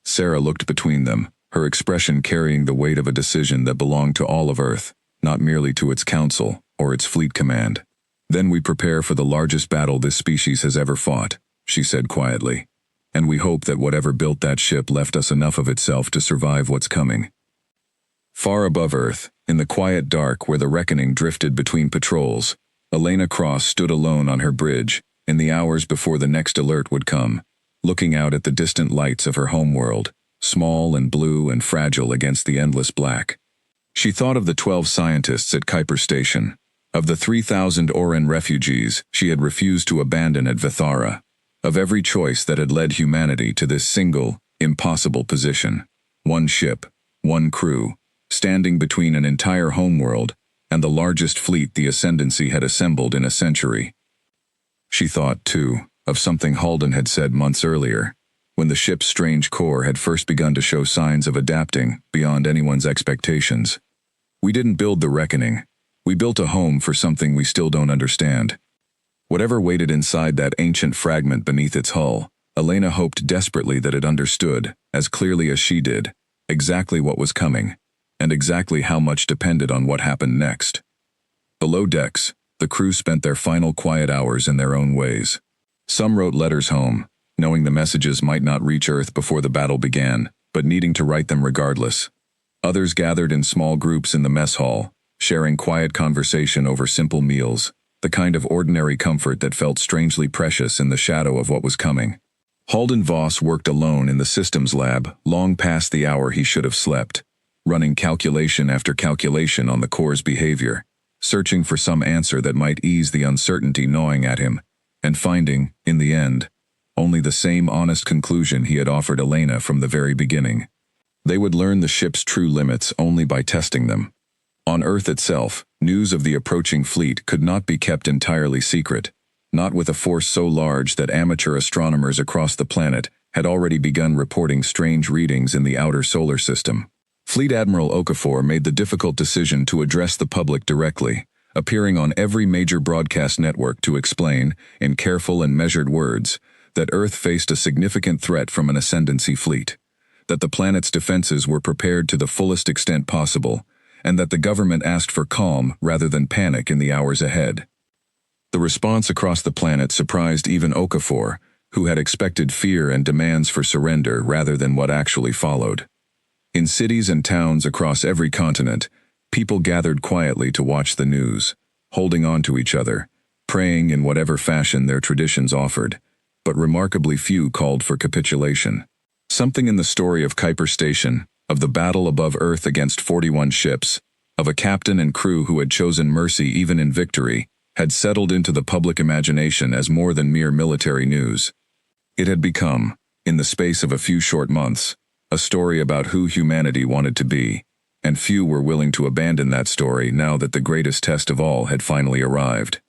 Sarah looked between them, her expression carrying the weight of a decision that belonged to all of Earth, not merely to its council or its fleet command. Then we prepare for the largest battle this species has ever fought, she said quietly, and we hope that whatever built that ship left us enough of itself to survive what's coming. Far above Earth, in the quiet dark where the Reckoning drifted between patrols, Elena Cross stood alone on her bridge in the hours before the next alert would come, looking out at the distant lights of her homeworld, small and blue and fragile against the endless black. She thought of the 12 scientists at Kuiper Station, of the 3,000 Oran refugees she had refused to abandon at Vithara, of every choice that had led humanity to this single, impossible position. One ship, one crew, standing between an entire homeworld and the largest fleet the Ascendancy had assembled in a century. She thought, too, of something Halden had said months earlier, when the ship's strange core had first begun to show signs of adapting beyond anyone's expectations. We didn't build the Reckoning. We built a home for something we still don't understand. Whatever waited inside that ancient fragment beneath its hull, Elena hoped desperately that it understood, as clearly as she did, exactly what was coming, and exactly how much depended on what happened next. Below decks, the crew spent their final quiet hours in their own ways. Some wrote letters home, knowing the messages might not reach Earth before the battle began, but needing to write them regardless. Others gathered in small groups in the mess hall, sharing quiet conversation over simple meals, the kind of ordinary comfort that felt strangely precious in the shadow of what was coming. Halden Voss worked alone in the systems lab long past the hour he should have slept, running calculation after calculation on the core's behavior, searching for some answer that might ease the uncertainty gnawing at him, and finding, in the end, only the same honest conclusion he had offered Elena from the very beginning. They would learn the ship's true limits only by testing them. On Earth itself, news of the approaching fleet could not be kept entirely secret, not with a force so large that amateur astronomers across the planet had already begun reporting strange readings in the outer solar system. Fleet Admiral Okafor made the difficult decision to address the public directly, appearing on every major broadcast network to explain, in careful and measured words, that Earth faced a significant threat from an Ascendancy fleet, that the planet's defenses were prepared to the fullest extent possible, and that the government asked for calm rather than panic in the hours ahead. The response across the planet surprised even Okafor, who had expected fear and demands for surrender rather than what actually followed. In cities and towns across every continent, people gathered quietly to watch the news, holding on to each other, praying in whatever fashion their traditions offered, but remarkably few called for capitulation. Something in the story of Kuiper Station, of the battle above Earth against 41 ships, of a captain and crew who had chosen mercy even in victory, had settled into the public imagination as more than mere military news. It had become, in the space of a few short months, a story about who humanity wanted to be, and few were willing to abandon that story now that the greatest test of all had finally arrived.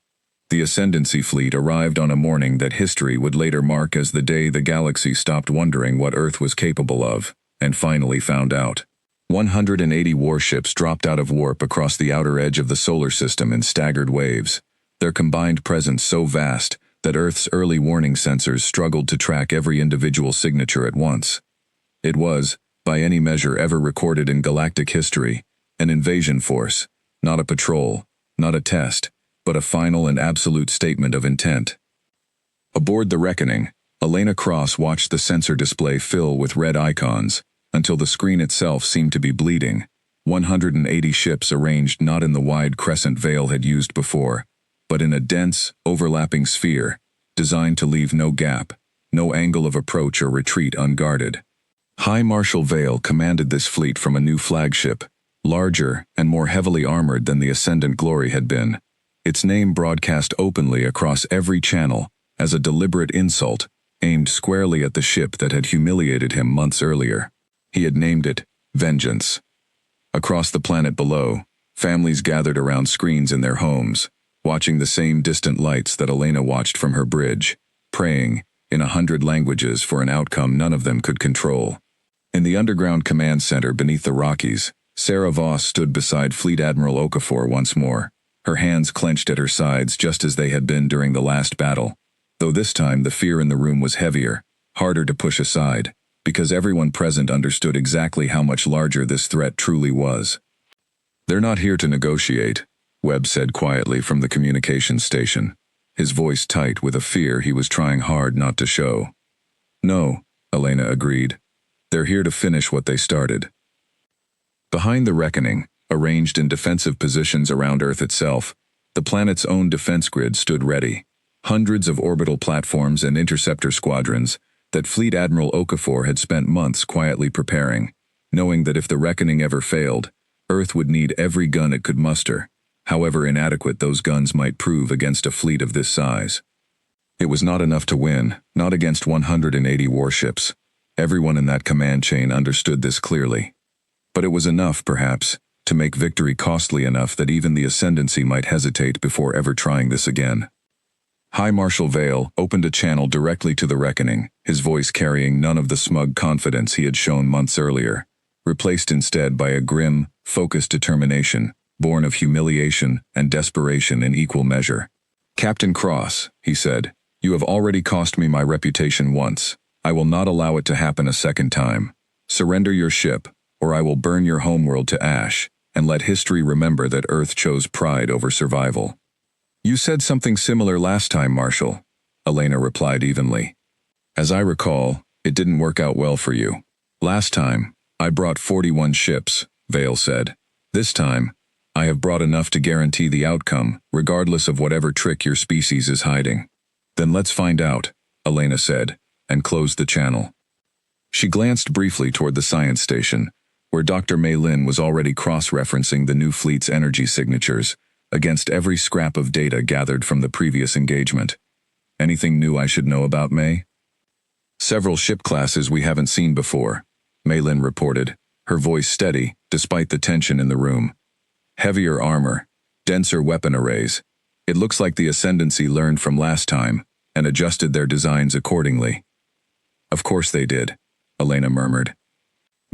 The Ascendancy fleet arrived on a morning that history would later mark as the day the galaxy stopped wondering what Earth was capable of, and finally found out. 180 warships dropped out of warp across the outer edge of the solar system in staggered waves, their combined presence so vast that Earth's early warning sensors struggled to track every individual signature at once. It was, by any measure ever recorded in galactic history, an invasion force, Not a patrol, not a test, but a final and absolute statement of intent. Aboard the Reckoning, Elena Cross watched the sensor display fill with red icons, until the screen itself seemed to be bleeding. 180 ships arranged not in the wide crescent Vale had used before, but in a dense, overlapping sphere, designed to leave no gap, no angle of approach or retreat unguarded. High Marshal Vale commanded this fleet from a new flagship, larger and more heavily armored than the Ascendant Glory had been, its name broadcast openly across every channel as a deliberate insult aimed squarely at the ship that had humiliated him months earlier. He had named it Vengeance. Across the planet below, families gathered around screens in their homes, watching the same distant lights that Elena watched from her bridge, praying, in 100 languages, for an outcome none of them could control. In the underground command center beneath the Rockies, Sarah Voss stood beside Fleet Admiral Okafor once more, her hands clenched at her sides just as they had been during the last battle, though this time the fear in the room was heavier, harder to push aside, because everyone present understood exactly how much larger this threat truly was. "They're not here to negotiate," Webb said quietly from the communications station, his voice tight with a fear he was trying hard not to show. "No," Elena agreed. "They're here to finish what they started." Behind the Reckoning, arranged in defensive positions around Earth itself, the planet's own defense grid stood ready. Hundreds of orbital platforms and interceptor squadrons that Fleet Admiral Okafor had spent months quietly preparing, knowing that if the Reckoning ever failed, Earth would need every gun it could muster, however inadequate those guns might prove against a fleet of this size. It was not enough to win, not against 180 warships. Everyone in that command chain understood this clearly. But it was enough, perhaps, to make victory costly enough that even the Ascendancy might hesitate before ever trying this again. High Marshal Vale opened a channel directly to the Reckoning, his voice carrying none of the smug confidence he had shown months earlier, replaced instead by a grim, focused determination, born of humiliation and desperation in equal measure. "Captain Cross," he said, "you have already cost me my reputation once. I will not allow it to happen a second time. Surrender your ship, or I will burn your homeworld to ash, and let history remember that Earth chose pride over survival." "You said something similar last time, Marshal," Elena replied evenly. "As I recall, it didn't work out well for you. Last time, I brought 41 ships," Vale said. "This time, I have brought enough to guarantee the outcome, regardless of whatever trick your species is hiding." "Then let's find out," Elena said, and closed the channel. She glanced briefly toward the science station, where Dr. Mei Lin was already cross-referencing the new fleet's energy signatures against every scrap of data gathered from the previous engagement. "Anything new I should know about, May?" "Several ship classes we haven't seen before," Mei Lin reported, her voice steady despite the tension in the room. "Heavier armor, denser weapon arrays. It looks like the Ascendancy learned from last time and adjusted their designs accordingly." "Of course they did," Elena murmured.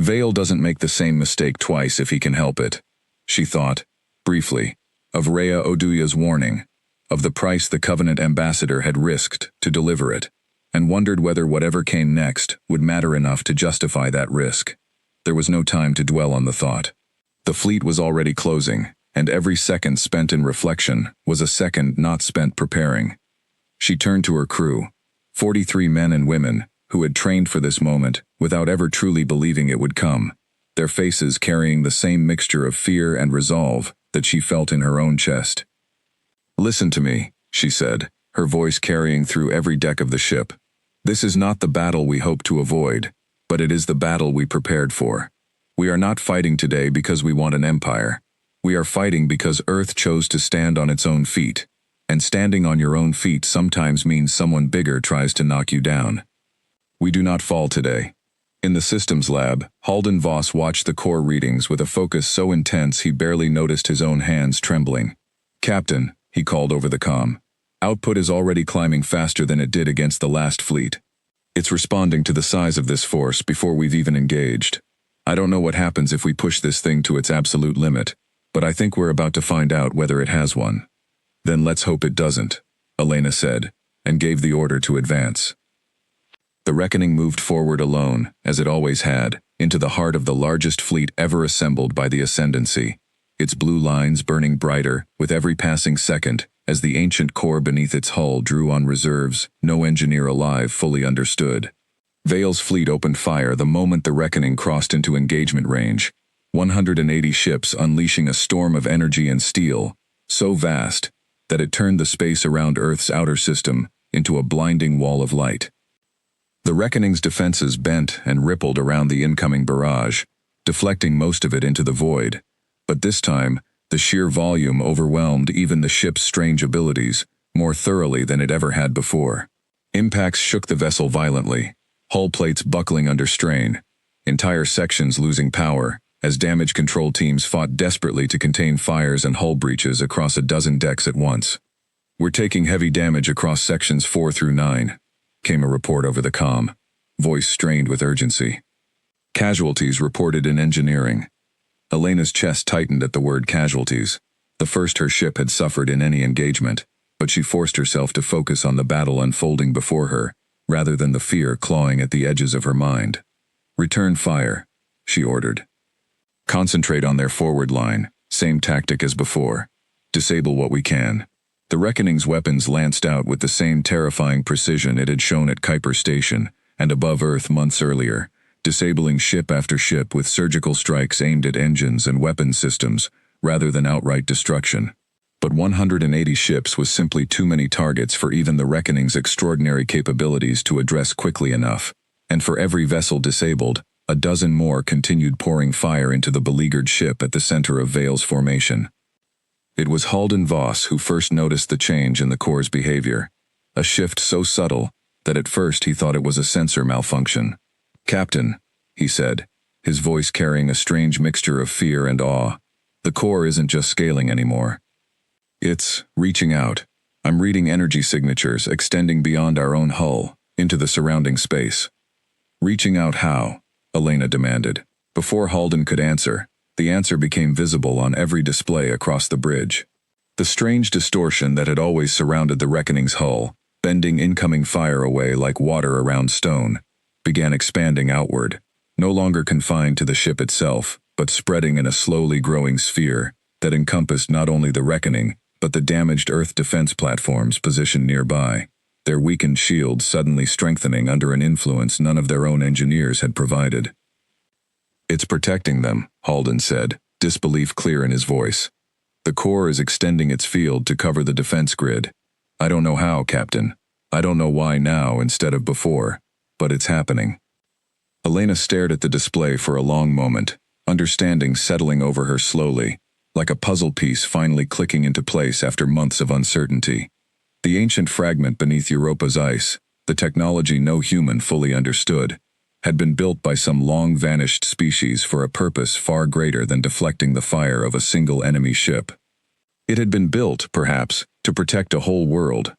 "Vale doesn't make the same mistake twice if he can help it." She thought, briefly, of Rhea Oduya's warning, of the price the Covenant ambassador had risked to deliver it, and wondered whether whatever came next would matter enough to justify that risk. There was no time to dwell on the thought. The fleet was already closing, and every second spent in reflection was a second not spent preparing. She turned to her crew, 43 men and women, who had trained for this moment without ever truly believing it would come, their faces carrying the same mixture of fear and resolve that she felt in her own chest. "Listen to me," she said, her voice carrying through every deck of the ship. "This is not the battle we hoped to avoid, but it is the battle we prepared for. We are not fighting today because we want an empire. We are fighting because Earth chose to stand on its own feet, and standing on your own feet sometimes means someone bigger tries to knock you down. We do not fall today." In the systems lab, Halden Voss watched the core readings with a focus so intense he barely noticed his own hands trembling. "Captain," he called over the comm, "output is already climbing faster than it did against the last fleet. It's responding to the size of this force before we've even engaged. I don't know what happens if we push this thing to its absolute limit, but I think we're about to find out whether it has one." "Then let's hope it doesn't," Elena said, and gave the order to advance. The Reckoning moved forward alone, as it always had, into the heart of the largest fleet ever assembled by the Ascendancy. its blue lines burning brighter with every passing second as the ancient core beneath its hull drew on reserves no engineer alive fully understood. Vale's fleet opened fire the moment the Reckoning crossed into engagement range, 180 ships unleashing a storm of energy and steel, so vast that it turned the space around Earth's outer system into a blinding wall of light. The Reckoning's defenses bent and rippled around the incoming barrage, deflecting most of it into the void, but this time, the sheer volume overwhelmed even the ship's strange abilities more thoroughly than it ever had before. Impacts shook the vessel violently, hull plates buckling under strain, entire sections losing power, as damage control teams fought desperately to contain fires and hull breaches across a dozen decks at once. "We're taking heavy damage across sections 4 through 9, came a report over the comm, voice strained with urgency. Casualties reported in engineering. Elena's chest tightened at the word casualties, the first her ship had suffered in any engagement, but she forced herself to focus on the battle unfolding before her, rather than the fear clawing at the edges of her mind. "Return fire," she ordered. "Concentrate on their forward line, same tactic as before. Disable what we can." The Reckoning's weapons lanced out with the same terrifying precision it had shown at Kuiper Station and above Earth months earlier, disabling ship after ship with surgical strikes aimed at engines and weapons systems rather than outright destruction. But 180 ships was simply too many targets for even the Reckoning's extraordinary capabilities to address quickly enough, and for every vessel disabled, a dozen more continued pouring fire into the beleaguered ship at the center of Vale's formation. It was Halden Voss who first noticed the change in the core's behavior, a shift so subtle that at first he thought it was a sensor malfunction. "Captain," he said, his voice carrying a strange mixture of fear and awe, "the core isn't just scaling anymore. It's reaching out. I'm reading energy signatures extending beyond our own hull, into the surrounding space." "Reaching out how?" Elena demanded. Before Halden could answer, the answer became visible on every display across the bridge. The strange distortion that had always surrounded the Reckoning's hull, bending incoming fire away like water around stone, began expanding outward, no longer confined to the ship itself, but spreading in a slowly growing sphere that encompassed not only the Reckoning, but the damaged Earth defense platforms positioned nearby, their weakened shields suddenly strengthening under an influence none of their own engineers had provided. "It's protecting them," Halden said, disbelief clear in his voice. "The core is extending its field to cover the defense grid. I don't know how, Captain. I don't know why now instead of before, but it's happening." Elena stared at the display for a long moment, understanding settling over her slowly, like a puzzle piece finally clicking into place after months of uncertainty. The ancient fragment beneath Europa's ice, the technology no human fully understood, had been built by some long-vanished species for a purpose far greater than deflecting the fire of a single enemy ship. It had been built, perhaps, to protect a whole world.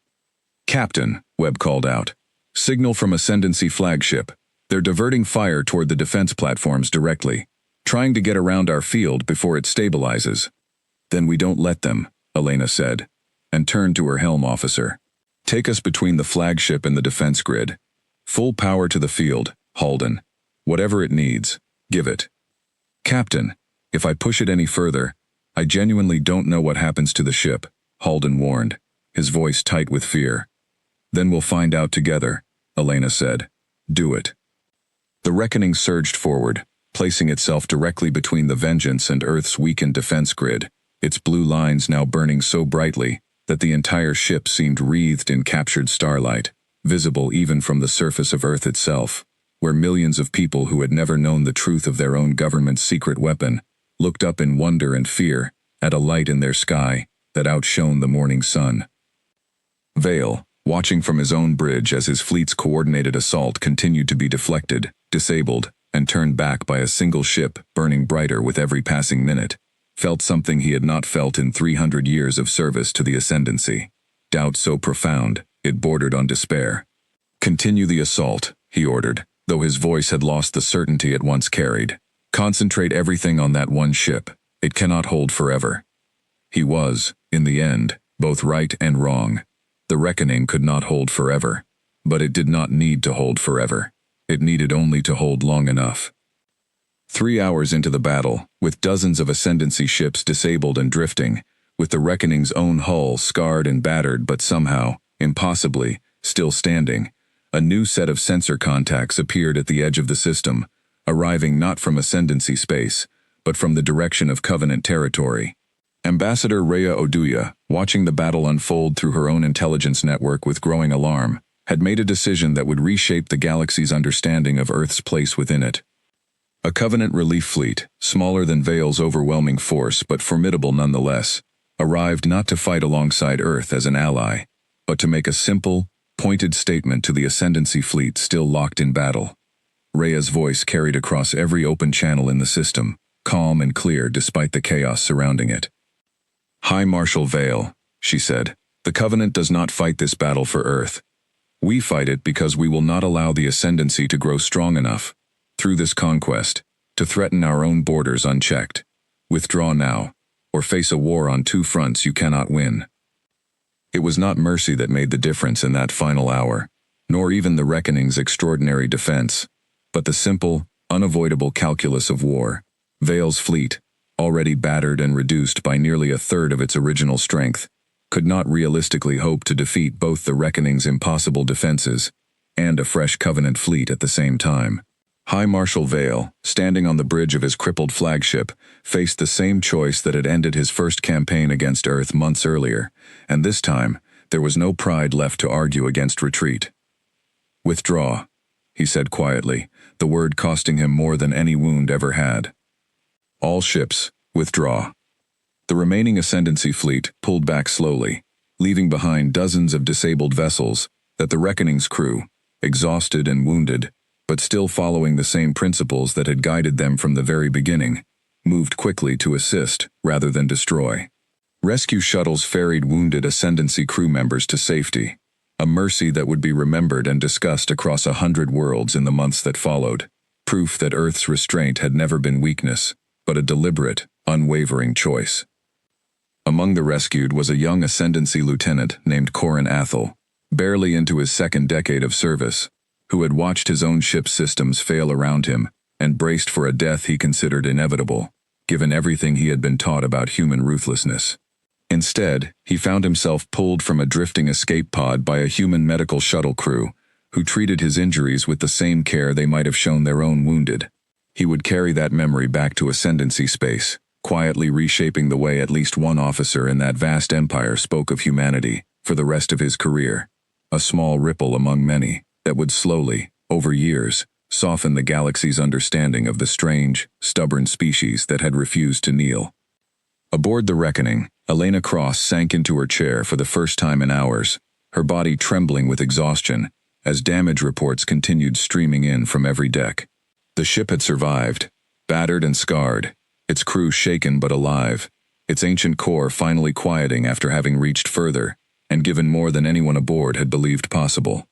"Captain," Webb called out. "Signal from Ascendancy flagship. They're diverting fire toward the defense platforms directly, trying to get around our field before it stabilizes." "Then we don't let them," Elena said, and turned to her helm officer. "Take us between the flagship and the defense grid. Full power to the field, Halden. Whatever it needs, give it." "Captain, if I push it any further, I genuinely don't know what happens to the ship," Halden warned, his voice tight with fear. "Then we'll find out together," Elena said. "Do it." The Reckoning surged forward, placing itself directly between the Vengeance and Earth's weakened defense grid, its blue lines now burning so brightly that the entire ship seemed wreathed in captured starlight, visible even from the surface of Earth itself, where millions of people who had never known the truth of their own government's secret weapon looked up in wonder and fear at a light in their sky that outshone the morning sun. Vale, watching from his own bridge as his fleet's coordinated assault continued to be deflected, disabled, and turned back by a single ship burning brighter with every passing minute, felt something he had not felt in 300 years of service to the Ascendancy. Doubt so profound, it bordered on despair. "Continue the assault," he ordered, though his voice had lost the certainty it once carried. "Concentrate everything on that one ship. It cannot hold forever." He was, in the end, both right and wrong. The Reckoning could not hold forever, but it did not need to hold forever. It needed only to hold long enough. 3 hours into the battle, with dozens of Ascendancy ships disabled and drifting, with the Reckoning's own hull scarred and battered but somehow, impossibly, still standing, a new set of sensor contacts appeared at the edge of the system, arriving not from Ascendancy space, but from the direction of Covenant territory. Ambassador Rhea Oduya, watching the battle unfold through her own intelligence network with growing alarm, had made a decision that would reshape the galaxy's understanding of Earth's place within it. A Covenant relief fleet, smaller than Veil's overwhelming force but formidable nonetheless, arrived not to fight alongside Earth as an ally, but to make a simple, pointed statement to the Ascendancy fleet still locked in battle. Rhea's voice carried across every open channel in the system, calm and clear despite the chaos surrounding it. "High Marshal Veil," she said, "the Covenant does not fight this battle for Earth. We fight it because we will not allow the Ascendancy to grow strong enough, through this conquest, to threaten our own borders unchecked. Withdraw now, or face a war on two fronts you cannot win." It was not mercy that made the difference in that final hour, nor even the Reckoning's extraordinary defense, but the simple, unavoidable calculus of war. Veil's fleet, already battered and reduced by nearly a third of its original strength, could not realistically hope to defeat both the Reckoning's impossible defenses and a fresh Covenant fleet at the same time. High Marshal Veil, standing on the bridge of his crippled flagship, faced the same choice that had ended his first campaign against Earth months earlier, and this time, there was no pride left to argue against retreat. "Withdraw," he said quietly, the word costing him more than any wound ever had. "All ships, withdraw." The remaining Ascendancy fleet pulled back slowly, leaving behind dozens of disabled vessels that the Reckoning's crew, exhausted and wounded, but still following the same principles that had guided them from the very beginning, moved quickly to assist rather than destroy. Rescue shuttles ferried wounded Ascendancy crew members to safety, a mercy that would be remembered and discussed across 100 worlds in the months that followed, proof that Earth's restraint had never been weakness, but a deliberate, unwavering choice. Among the rescued was a young Ascendancy lieutenant named Corin Athel, barely into his second decade of service, who had watched his own ship's systems fail around him and braced for a death he considered inevitable, given everything he had been taught about human ruthlessness. Instead, he found himself pulled from a drifting escape pod by a human medical shuttle crew, who treated his injuries with the same care they might have shown their own wounded. He would carry that memory back to Ascendancy space, quietly reshaping the way at least one officer in that vast empire spoke of humanity for the rest of his career, a small ripple among many that would slowly, over years, soften the galaxy's understanding of the strange, stubborn species that had refused to kneel. Aboard the Reckoning, Elena Cross sank into her chair for the first time in hours, her body trembling with exhaustion, as damage reports continued streaming in from every deck. The ship had survived, battered and scarred, its crew shaken but alive, its ancient core finally quieting after having reached further, and given more than anyone aboard had believed possible.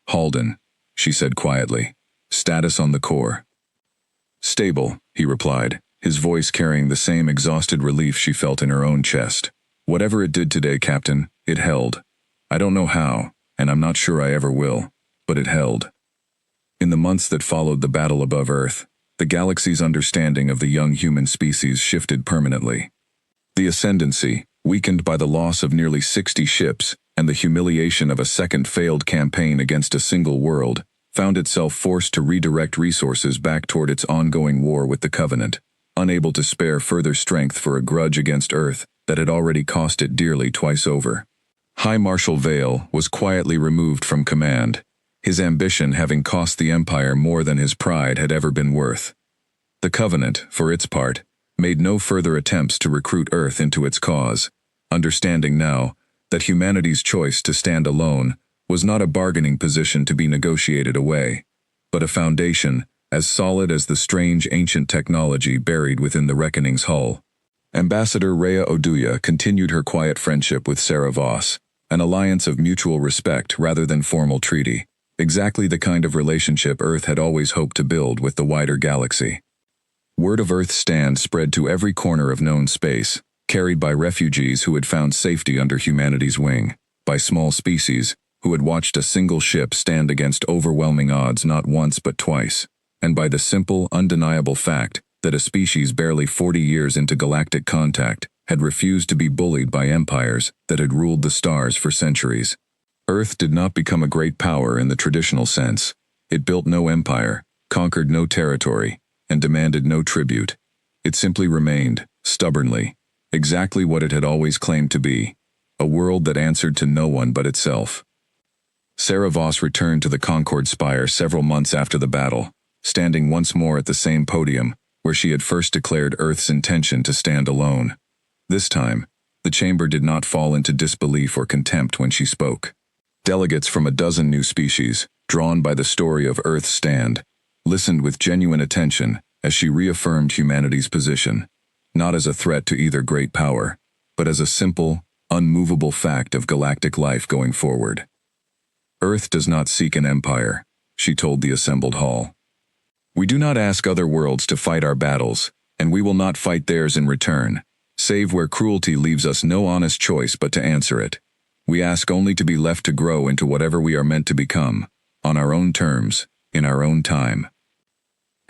"Halden," she said quietly. "Status on the core." "Stable," he replied, his voice carrying the same exhausted relief she felt in her own chest. "Whatever it did today, Captain, it held. I don't know how, and I'm not sure I ever will, but it held." In the months that followed the battle above Earth, the galaxy's understanding of the young human species shifted permanently. The Ascendancy, weakened by the loss of nearly 60 ships and the humiliation of a second failed campaign against a single world, found itself forced to redirect resources back toward its ongoing war with the Covenant, unable to spare further strength for a grudge against Earth that had already cost it dearly twice over. High Marshal Veil was quietly removed from command, his ambition having cost the Empire more than his pride had ever been worth. The Covenant, for its part, made no further attempts to recruit Earth into its cause, understanding now that humanity's choice to stand alone was not a bargaining position to be negotiated away, but a foundation as solid as the strange ancient technology buried within the Reckoning's hull. Ambassador Rhea Oduya continued her quiet friendship with Sarah Voss, an alliance of mutual respect rather than formal treaty, exactly the kind of relationship Earth had always hoped to build with the wider galaxy. Word of Earth's stand spread to every corner of known space, carried by refugees who had found safety under humanity's wing, by small species who had watched a single ship stand against overwhelming odds not once but twice, and by the simple, undeniable fact that a species barely 40 years into galactic contact had refused to be bullied by empires that had ruled the stars for centuries. Earth did not become a great power in the traditional sense. It built no empire, conquered no territory, and demanded no tribute. It simply remained, stubbornly, exactly what it had always claimed to be, a world that answered to no one but itself. Sarah Voss returned to the Concord Spire several months after the battle, standing once more at the same podium where she had first declared Earth's intention to stand alone. This time, the chamber did not fall into disbelief or contempt when she spoke. Delegates from a dozen new species, drawn by the story of Earth's stand, listened with genuine attention as she reaffirmed humanity's position, not as a threat to either great power, but as a simple, unmovable fact of galactic life going forward. Earth does not seek an empire, she told the assembled hall. We do not ask other worlds to fight our battles, and we will not fight theirs in return, save where cruelty leaves us no honest choice but to answer it. We ask only to be left to grow into whatever we are meant to become, on our own terms, in our own time.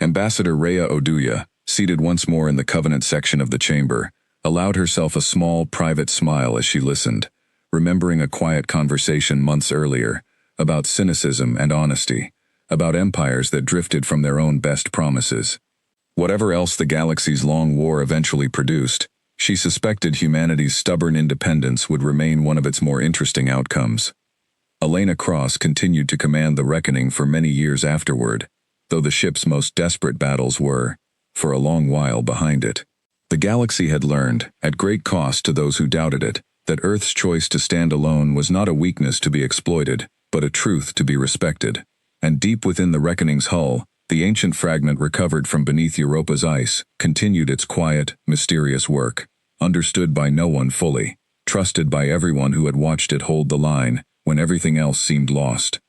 Ambassador Rhea Oduya, seated once more in the Covenant section of the chamber, allowed herself a small, private smile as she listened, remembering a quiet conversation months earlier about cynicism and honesty, about empires that drifted from their own best promises. Whatever else the galaxy's long war eventually produced, she suspected humanity's stubborn independence would remain one of its more interesting outcomes. Elena Cross continued to command the reckoning for many years afterward, though the ship's most desperate battles were, for a long while, behind it. The galaxy had learned, at great cost to those who doubted it, that Earth's choice to stand alone was not a weakness to be exploited, but a truth to be respected. And deep within the reckoning's hull, the ancient fragment recovered from beneath Europa's ice continued its quiet, mysterious work, understood by no one fully, trusted by everyone who had watched it hold the line when everything else seemed lost.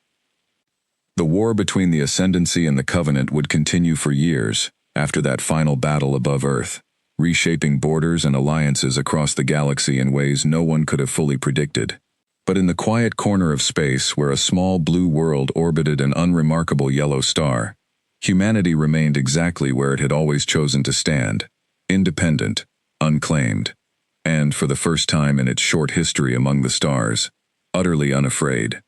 The war between the Ascendancy and the Covenant would continue for years after that final battle above Earth, reshaping borders and alliances across the galaxy in ways no one could have fully predicted. But in the quiet corner of space where a small blue world orbited an unremarkable yellow star, humanity remained exactly where it had always chosen to stand, independent, unclaimed, and, for the first time in its short history among the stars, utterly unafraid.